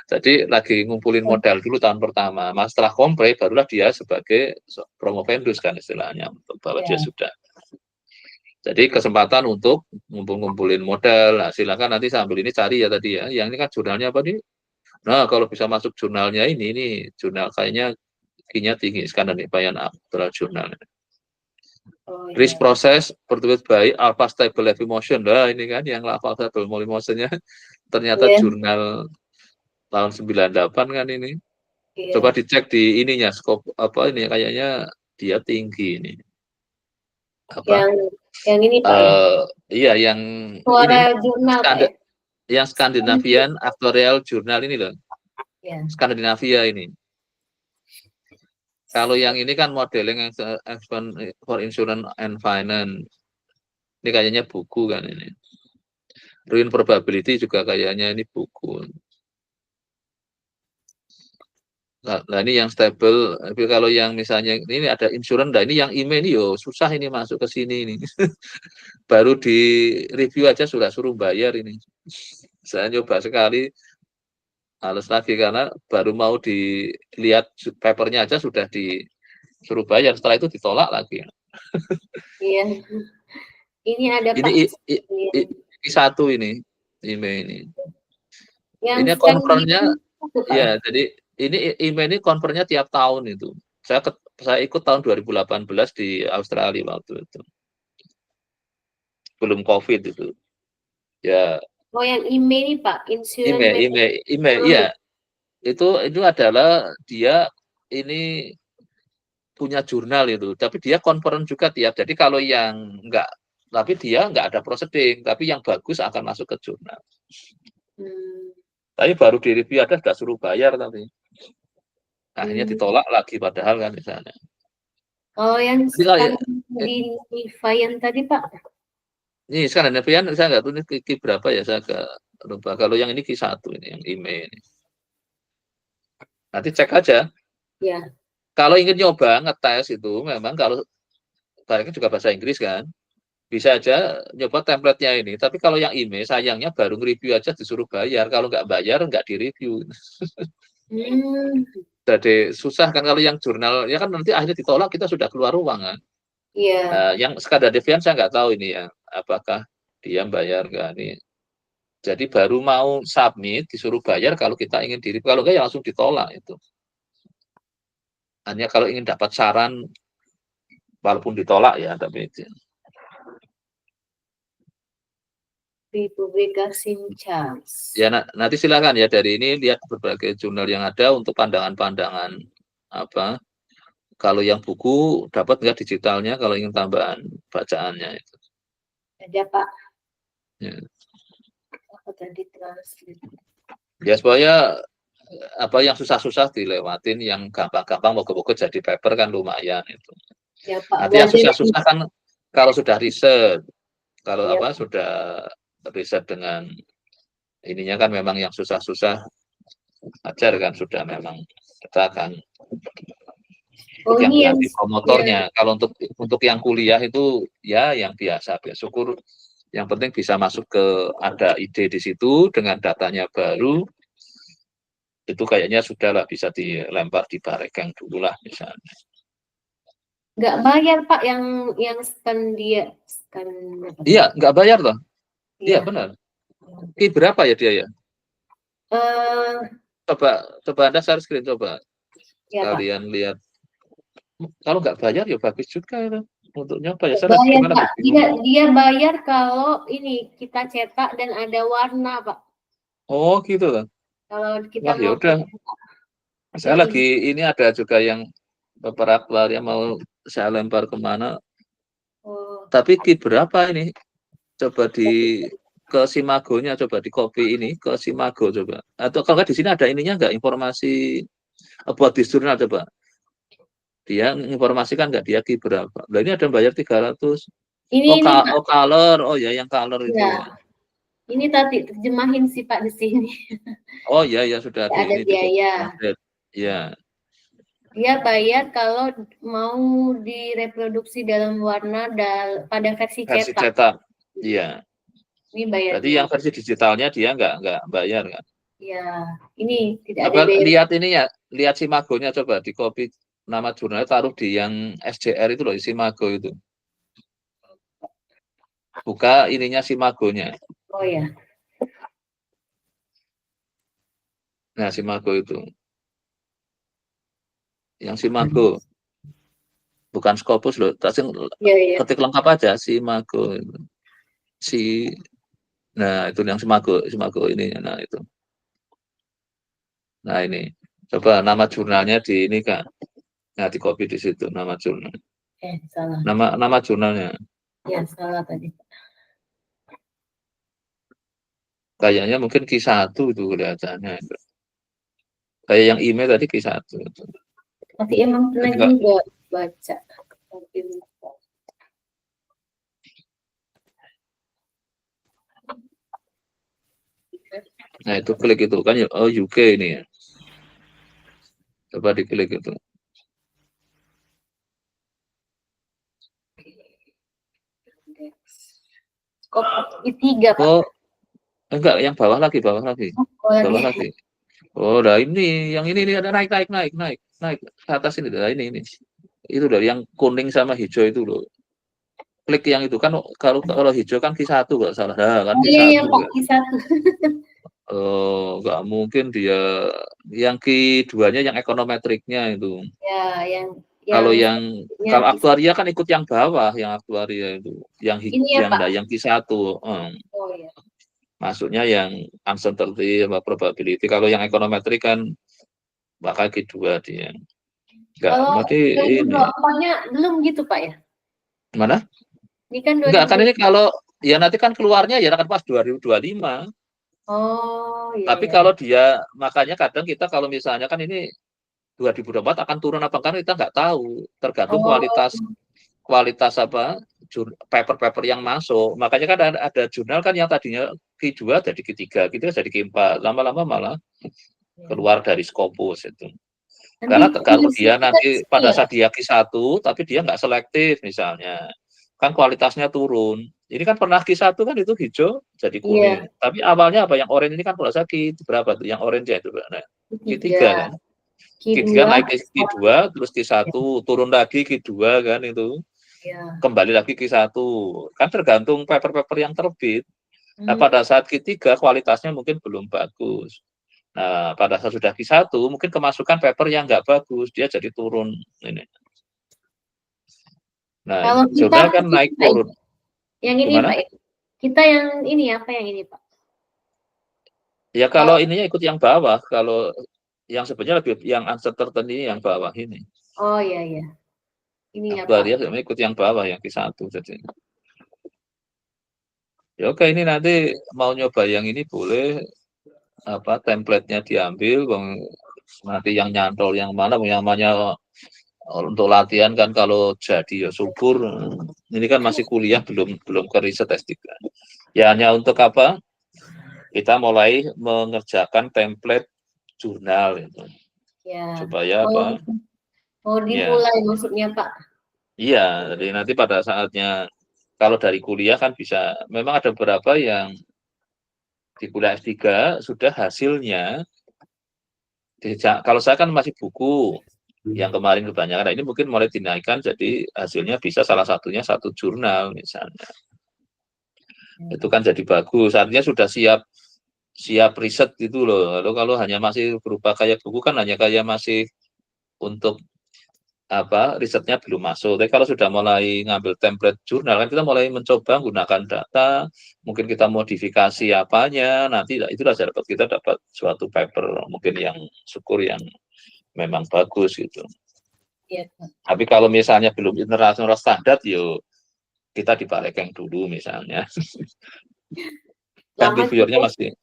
B: jadi lagi ngumpulin modal dulu tahun pertama. Mas setelah kompre barulah dia sebagai promovendus kan istilahnya, untuk bahwa dia sudah. Jadi kesempatan untuk ngumpulin modal. Nah, silakan nanti sambil ini cari ya tadi ya. Yang ini kan jurnalnya apa nih? Nah, kalau bisa masuk jurnalnya ini jurnal kayaknya kinya tinggi, Scandinavian Actuarial Journal. Risk process pertulis by Alpha Stable Levy Motion. Nah, ini kan yang Alpha Stable Levy Motion-nya ternyata jurnal tahun 98 kan ini. Coba dicek di ininya, skop apa ini kayaknya dia tinggi ini. Apa?
A: Yang ini Pak.
B: Iya, yang
A: Suara jurnal Pak ya?
B: Yang Scandinavian Actuarial Journal ini loh. Skandinavia ini. Kalau yang ini kan modeling for insurance and finance. Ini kayaknya buku kan ini. Ruin probability juga kayaknya ini buku. Nah, ini yang stable. Tapi kalau yang misalnya ini ada insurance, nah ini yang email ini yo susah ini masuk ke sini ini. Baru di review aja sudah suruh bayar ini. Saya nyoba sekali, halus lagi karena baru mau dilihat papernya aja sudah disuruh bayar. Setelah itu ditolak lagi.
A: Iya. Ini ada Pak.
B: Ini satu ini email ini.
A: Yang
B: ini konfronnya ya, jadi ini email ini konfronnya tiap tahun itu. Saya ikut tahun 2018 di Australia waktu itu. Belum COVID itu. Ya.
A: Oh, yang email ini Pak,
B: email iya. Itu adalah dia ini punya jurnal itu, tapi dia confirm juga tiap. Jadi kalau yang enggak, tapi dia enggak ada proceeding, tapi yang bagus akan masuk ke jurnal. Tapi baru di review ada sudah suruh bayar tapi akhirnya ditolak lagi padahal kan di sana.
A: Oh, yang Scandinavian tadi Pak?
B: Ini Scandinavian saya nggak tahu ini berapa ya, saya rubah. Kalau yang ini Q1 ini, yang email ini. Nanti cek aja.
A: Ya.
B: Kalau ingin nyoba ngetes itu, memang kalau barangnya juga bahasa Inggris kan, bisa aja nyoba template-nya ini. Tapi kalau yang email, sayangnya baru nge-review aja disuruh bayar. Kalau nggak bayar, nggak di-review. Jadi susah kan kalau yang jurnal, ya kan nanti akhirnya ditolak, kita sudah keluar ruang kan.
A: Iya.
B: Yang sekadar Devian saya nggak tahu ini ya, apakah dia bayar nggak nih. Jadi baru mau submit, disuruh bayar kalau kita ingin diri. Kalau nggak ya langsung ditolak itu. Hanya kalau ingin dapat saran, walaupun ditolak ya, tapi itu.
A: Dipublikasi Charles.
B: Ya nanti silakan ya dari ini lihat berbagai jurnal yang ada untuk pandangan-pandangan apa. Kalau yang buku dapat nggak digitalnya, kalau ingin tambahan bacaannya itu.
A: Ada Pak.
B: Ya.
A: Apa tadi translate?
B: Ya supaya apa yang susah-susah dilewatin, yang gampang-gampang moga-moga jadi paper kan lumayan itu.
A: Ya Pak.
B: Nanti yang susah-susah kan kalau sudah riset, kalau
A: ya,
B: apa sudah riset dengan ininya kan memang yang susah-susah ajar kan sudah memang kita akan untuk yang di promotornya. Ya. Kalau untuk yang kuliah itu ya yang biasa. Syukur yang penting bisa masuk ke ada ide di situ dengan datanya baru. Itu kayaknya sudah lah bisa dilempar di Barekeng dulu lah misalnya.
A: Nggak bayar Pak yang scan dia.
B: Iya, nggak bayar loh. Iya benar. Ini berapa ya dia ya? Coba Anda share screen coba. Ya, kalian Pak. Lihat. Kalau nggak bayar ya bagus juga itu. Untuk nyoba ya.
A: Bayar Pak. Dia bayar kalau ini kita cetak dan ada warna Pak.
B: Oh gitu loh.
A: Kalau kita
B: ya udah. Saya lagi ini ada juga yang beberapa yang mau saya lempar kemana. Tapi berapa ini? Coba ke Simagonya, coba di copy ini ke Simago coba. Atau kalau nggak di sini ada ininya nggak informasi buat di jurnal coba. Dia informasikan nggak dia berapa. Nah ini ada yang bayar 300. Ini color. Oh ya yang color itu. Ya.
A: Ini tadi terjemahin sih Pak di sini.
B: Oh ya sudah
A: ada
B: ini
A: biaya.
B: Ya.
A: Dia bayar kalau mau direproduksi dalam warna pada versi cetak.
B: Iya.
A: Ini bayar.
B: Berarti yang versi digitalnya dia nggak bayar kan?
A: Ya, ini tidak
B: ada
A: bayar.
B: Lihat ini ya, lihat Simagonya coba di copy nama jurnalnya taruh di yang SJR itu loh, Simago itu. Buka ininya Simagonya.
A: Oh ya.
B: Nah, Simago itu. Yang Simago. Bukan Scopus loh, ketik lengkap aja Simago. Nah, itu yang Simago ini. Nah, itu. Nah, ini. Coba nama jurnalnya di ini kan. Nah, di copy di situ nama jurnal.
A: Salah.
B: Nama jurnalnya.
A: Ya, salah tadi.
B: Kayaknya mungkin Q1 itu kelihatannya. Kayak yang email tadi Q1.
A: Tapi emang pernah juga baca.
B: Nah itu klik itu kan, oh UK ini ya. Coba diklik itu.
A: Kopi 3 Pak.
B: Oh enggak, yang bawah lagi. Bawah lagi. Oh, nah ini, yang ini ada naik ke atas ini, ini. Itu dari yang kuning sama hijau itu loh. Klik yang itu kan, kalau hijau kan Q1 nggak salah. Nah, kan Q1.
A: Iya Pak, Q1.
B: Oh, nggak mungkin dia yang Q2-nya yang ekonometriknya itu.
A: Ya,
B: kalau aktuaria kan ikut yang bawah, yang aktuaria itu, yang yang Q1. Oh ya. Masuknya yang uncertainty sama probability. Kalau yang ekonometrik kan bakal Q2 dia.
A: Kalau 2024-nya belum gitu Pak ya?
B: Mana?
A: Ini kan
B: enggak, kan ini kalau ya nanti kan keluarnya ya akan pas 2025.
A: Oh iya.
B: Tapi kalau dia, makanya kadang kita kalau misalnya kan ini 2024 akan turun apa kan kita nggak tahu, tergantung kualitas paper-paper yang masuk. Makanya kan ada jurnal kan yang tadinya Q2 jadi Q3, gitu jadi Q4. Lama-lama malah keluar dari Scopus itu. Karena kalau dia nanti pada saat dia Q1, tapi dia nggak selektif misalnya, kan kualitasnya turun. Ini kan pernah Q1 kan itu hijau jadi kuning. Tapi awalnya apa yang orange ini kan kalau saya berapa tuh yang orange itu? Nah, Q3 kan. Q3 naik ke Q2, terus Q1, turun lagi Q2 kan itu. Kembali lagi Q1. Kan tergantung paper-paper yang terbit. Nah, pada saat Q3 kualitasnya mungkin belum bagus. Nah, pada saat sudah Q1 mungkin kemasukan paper yang nggak bagus, dia jadi turun ini. Nah,
A: kalau
B: jurnal kan naik turun.
A: Yang ini Gimana? Pak, kita yang ini apa yang ini Pak?
B: Ya kalau ininya ikut yang bawah, kalau yang sebenarnya lebih yang uncertain ini yang bawah ini.
A: Oh iya iya. Ini ya
B: Pak. Ya ikut yang bawah yang Q1 jadi. Ya oke, ini nanti mau nyoba yang ini boleh apa template-nya diambil, nanti yang nyantol yang mana yang namanya untuk latihan kan kalau jadi ya subur. Ini kan masih kuliah belum ke riset S3. Ya hanya untuk apa? Kita mulai mengerjakan template jurnal itu. Ya. Supaya apa?
A: Mau dimulai ya. Maksudnya Pak.
B: Iya, jadi nanti pada saatnya kalau dari kuliah kan bisa, memang ada beberapa yang di kuliah S3 sudah hasilnya, kalau saya kan masih buku, yang kemarin kebanyakan, nah ini mungkin mulai dinaikkan, jadi hasilnya bisa salah satunya satu jurnal misalnya. Itu kan jadi bagus, artinya sudah siap riset gitu loh. Lalu kalau hanya masih berupa kayak buku kan hanya kayak masih untuk apa risetnya belum masuk. Tapi kalau sudah mulai ngambil template jurnal kan kita mulai mencoba menggunakan data, mungkin kita modifikasi apanya, nanti itulah dapat kita dapat suatu paper mungkin yang syukur yang memang bagus gitu. Ya. Tapi kalau misalnya belum internasional standar, yuk kita di Balekeng dulu misalnya. Kan reviewernya masih,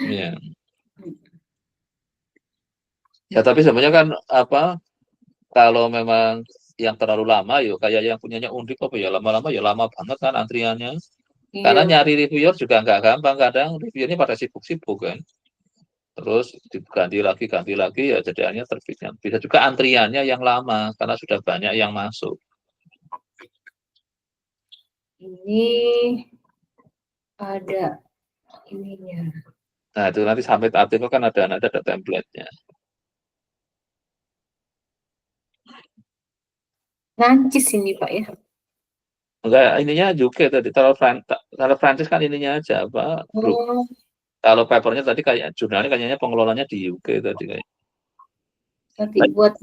B: ya. Ya tapi sebenarnya kan apa? Kalau memang yang terlalu lama, yuk kayak yang punyanya Undip apa ya lama-lama ya lama banget kan antriannya. Iya. Karena nyari reviewer juga nggak gampang, kadang reviewernya pada sibuk-sibuk kan. Terus ganti lagi ya jadinya terbitnya. Bisa juga antriannya yang lama karena sudah banyak yang masuk.
A: Ini ada ininya.
B: Nah itu nanti sampai artikel kan ada template-nya.
A: Prancis ini Pak ya?
B: Enggak, ininya UK tadi. Kalau Prancis kan ininya aja apa? Grup. Kalau papernya tadi kayak jurnalnya kayaknya pengelolanya di UK tadi kayak.
A: Nanti buat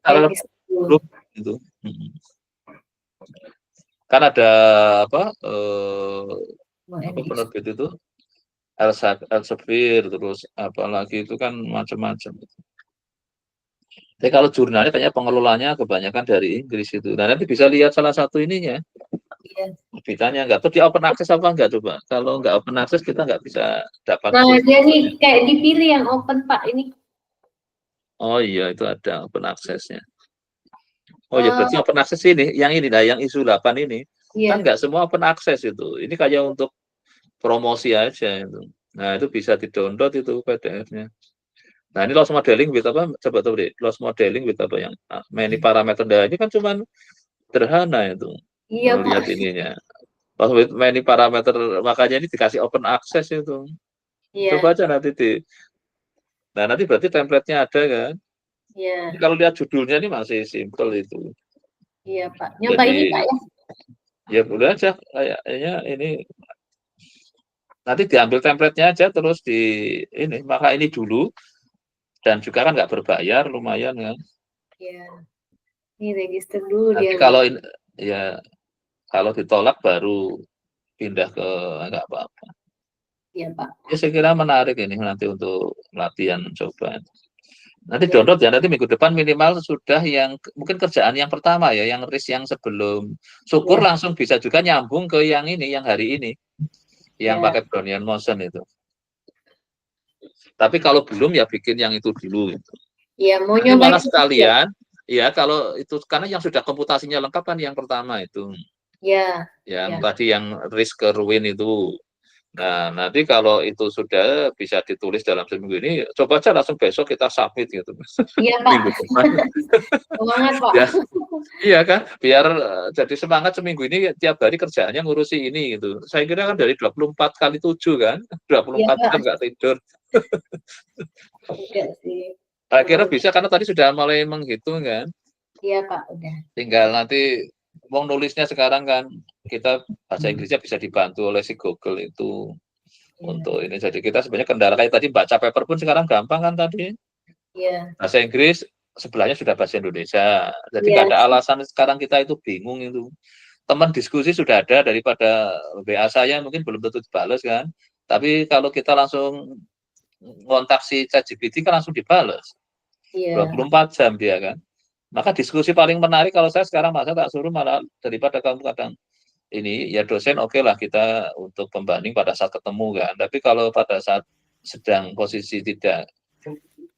B: kalau grup itu. Kan ada apa? Apa penerbit itu? Elsevier terus apalagi itu kan macam-macam. Tapi kalau jurnalnya kayaknya pengelolanya kebanyakan dari Inggris itu. Nah nanti bisa lihat salah satu ininya. Beritanya nggak tuh di open access apa enggak coba? Kalau nggak open access kita nggak bisa dapat.
A: Nah dia nih kayak dipilih yang open Pak ini.
B: Oh iya itu ada open access-nya. Oh ya berarti open access ini, yang ini lah, yang ISU 8 ini. Kan nggak semua open access itu. Ini kayak untuk promosi aja itu. Nah itu bisa di-download itu PDF-nya. Nah ini loss modeling with apa? Coba tahu deh, loss modeling with apa yang many parameter. Nah ini kan cuman sederhana itu. Iya, lihat ininya. Loss with many parameter, makanya ini dikasih open access itu. Iya. Coba aja nanti Nah nanti berarti template-nya ada kan? Iya. Kalau lihat judulnya ini masih simple itu. Iya Pak. Nyoba ini Pak ya? Ya boleh aja. Kayaknya ini nanti diambil template-nya aja terus maka ini dulu. Dan juga kan nggak berbayar, lumayan kan. Iya. Ini register dulu nanti dia. Kalau ditolak baru pindah ke nggak apa-apa. Iya Pak. Ya saya kira menarik ini nanti untuk latihan coba. Nanti download ya, nanti minggu depan minimal sudah yang mungkin kerjaan yang pertama ya, yang risk yang sebelum. Syukur langsung bisa juga nyambung ke yang ini, yang hari ini. Yang pakai Brownian Motion itu. Tapi kalau belum ya bikin yang itu dulu gitu. Iya, mau nyoba malah sekalian Iya, kalau itu karena yang sudah komputasinya lengkap kan yang pertama itu.
A: Ya.
B: Yang tadi yang risk ke ruin itu. Nah, nanti kalau itu sudah bisa ditulis dalam seminggu ini, coba aja langsung besok kita submit gitu.
A: Iya, Pak.
B: Minggu depan.
A: Semangat, Pak.
B: Ya, iya kan, biar jadi semangat seminggu ini tiap hari kerjaannya ngurusi ini gitu. Saya kira kan dari 24 kali 7 kan, 24 jam nggak tidur.
A: Enggak sih.
B: Saya kira bisa karena tadi sudah mulai menghitung kan.
A: Iya, Pak, udah.
B: Tinggal nanti mau nulisnya sekarang kan kita bahasa Inggrisnya bisa dibantu oleh si Google itu untuk ini. Jadi kita sebenarnya kendala kayak tadi baca paper pun sekarang gampang kan tadi.
A: Iya.
B: Bahasa Inggris sebelahnya sudah bahasa Indonesia. Jadi nggak ada alasan sekarang kita itu bingung itu. Teman diskusi sudah ada daripada WA saya mungkin belum tentu dibalas kan. Tapi kalau kita langsung ngontak si ChatGPT kan langsung dibalas. 24 jam dia kan. Maka diskusi paling menarik kalau saya sekarang masa tak suruh malah daripada kamu kadang ini ya dosen oke lah kita untuk pembanding pada saat ketemu kan. Tapi kalau pada saat sedang posisi tidak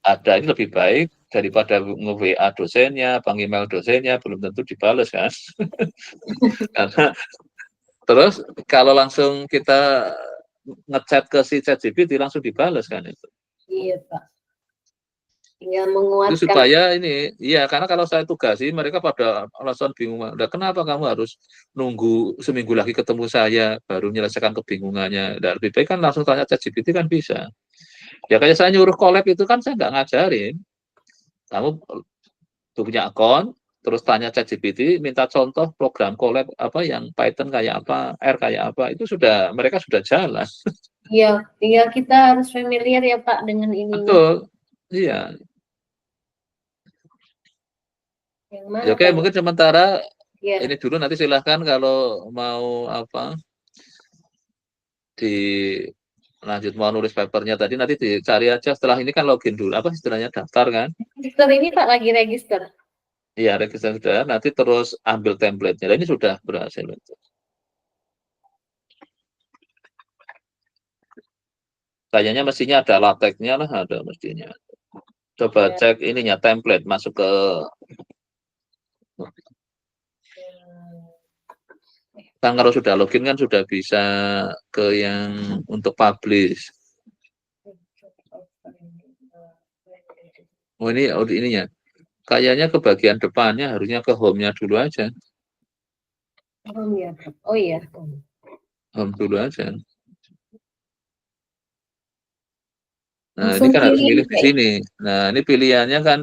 B: ada ini lebih baik daripada nge-WA dosennya, pang-email dosennya belum tentu dibalas kan. Karena terus kalau langsung kita ngechat ke si ChatGPT langsung dibalas kan itu.
A: Iya, Pak. Tinggal menguatkan.
B: Itu supaya ini, iya karena kalau saya tugasi mereka pada alasan bingung. Udah kenapa kamu harus nunggu seminggu lagi ketemu saya baru menyelesaikan kebingungannya? Dan lebih baik kan langsung tanya ChatGPT kan bisa. Ya kayak saya nyuruh collab itu kan saya nggak ngajarin. Kamu punya akun, terus tanya ChatGPT, minta contoh program collab apa yang Python kayak apa, R kayak apa, itu sudah mereka sudah jalan.
A: Iya, tinggal kita harus familiar ya Pak dengan ininya.
B: Betul, iya.
A: Yang mana,
B: Ya, oke,
A: Pak?
B: mungkin sementara
A: Ya.
B: ini dulu nanti silahkan kalau mau apa di lanjut mau nulis papernya tadi nanti dicari aja setelah ini kan login dulu apa istilahnya daftar kan.
A: Register ini Pak lagi register.
B: Iya, register sudah, nanti terus ambil template-nya. Nah, ini sudah berhasil. Kayaknya mestinya ada latex-nya lah, ada mestinya. Coba cek ininya, template, masuk ke... Kan kalau sudah login kan sudah bisa ke yang untuk publish. Oh ini ininya. Kayaknya ke bagian depannya harusnya ke home-nya dulu aja.
A: Home ya. Oh iya.
B: Home dulu aja. Nah,
A: Langsung
B: ini kan harus milih di
A: ya?
B: sini. Nah, ini pilihannya kan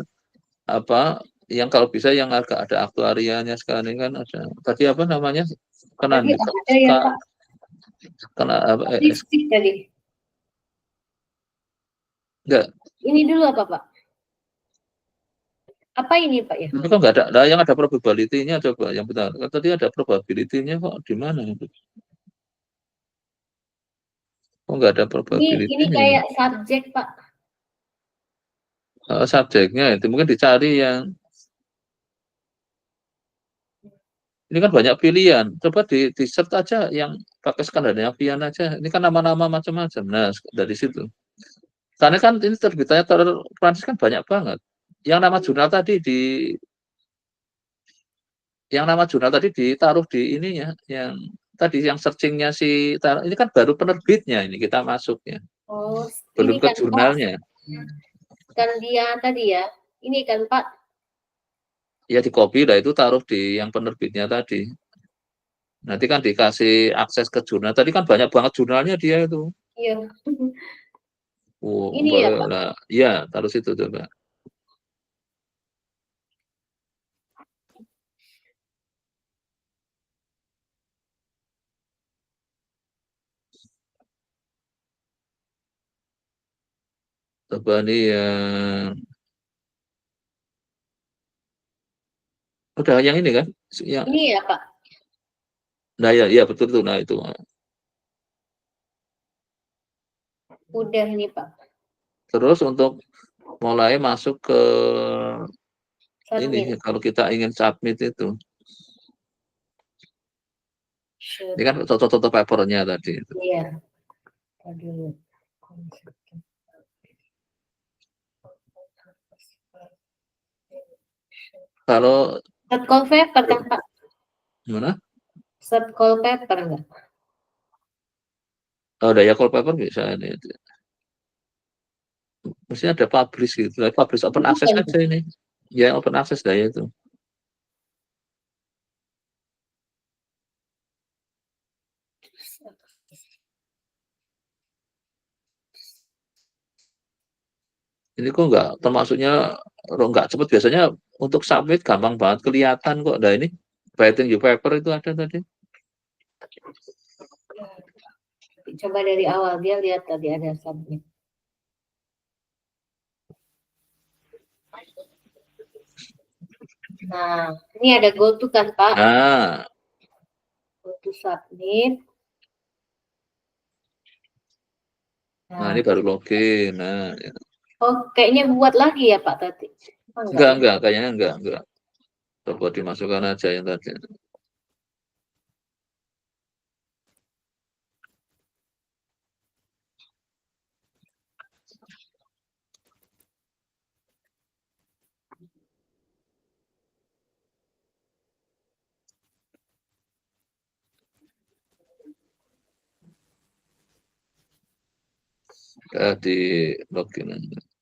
B: apa? Yang kalau bisa yang agak ada aktuarianya sekarang ini kan ada. Tadi apa namanya? Kena
A: Tadi ada ya Pak.
B: Kena apa?
A: Statistik tadi.
B: Enggak.
A: Ini dulu apa Pak? Apa ini Pak ya?
B: Ini kok nggak ada. Nah, yang ada probability-nya coba yang benar. Tadi ada probability-nya kok di mana itu? Kok nggak ada probability-nya?
A: Ini kayak subjek Pak.
B: Subjeknya itu mungkin dicari yang ini kan banyak pilihan. Coba di search aja yang pakai Skandinavian aja. Ini kan nama-nama macam-macam. Nah, dari situ. Karena kan ini terbitannya Prancis kan banyak banget. Yang nama jurnal tadi ditaruh di ininya, yang tadi yang searchingnya si ini kan baru penerbitnya ini kita masuknya.
A: Oh,
B: Belum
A: ini
B: ke
A: kan
B: jurnalnya.
A: Kan dia tadi ya. Ini kan Pak.
B: Ya di copy lah itu taruh di yang penerbitnya tadi. Nanti kan dikasih akses ke jurnal. Tadi kan banyak banget jurnalnya dia itu.
A: Iya.
B: Oh,
A: Ini ya Pak.
B: lah, ya taruh situ coba. Coba nih yang udah yang ini kan? Yang,
A: Ini ya Pak.
B: nah ya betul tuh. Nah itu.
A: Udah nih Pak.
B: Terus untuk mulai masuk ke ini
A: Submit.
B: kalau kita ingin submit itu. Ini kan foto-foto papernya tadi.
A: Iya. Tadi.
B: Kalau
A: Set paper kan Pak?
B: gimana?
A: Set paper enggak?
B: Oh, daya paper bisa ini. Mesti ada publish gitu. Publish open access aja ini. Ya open access daya itu. Ini kok nggak termasuknya nggak cepet, biasanya untuk submit gampang banget kelihatan kok. Nah ini writing your paper itu ada tadi.
A: Coba dari awal, dia lihat tadi ada submit. Nah, ini ada go to kan Pak?
B: Nah,
A: Go to submit.
B: nah ini baru login. Nah, ya.
A: Oh, kayaknya buat lagi ya Pak tadi? Oh,
B: Enggak, kayaknya enggak. Coba dimasukkan aja yang tadi. Di login aja.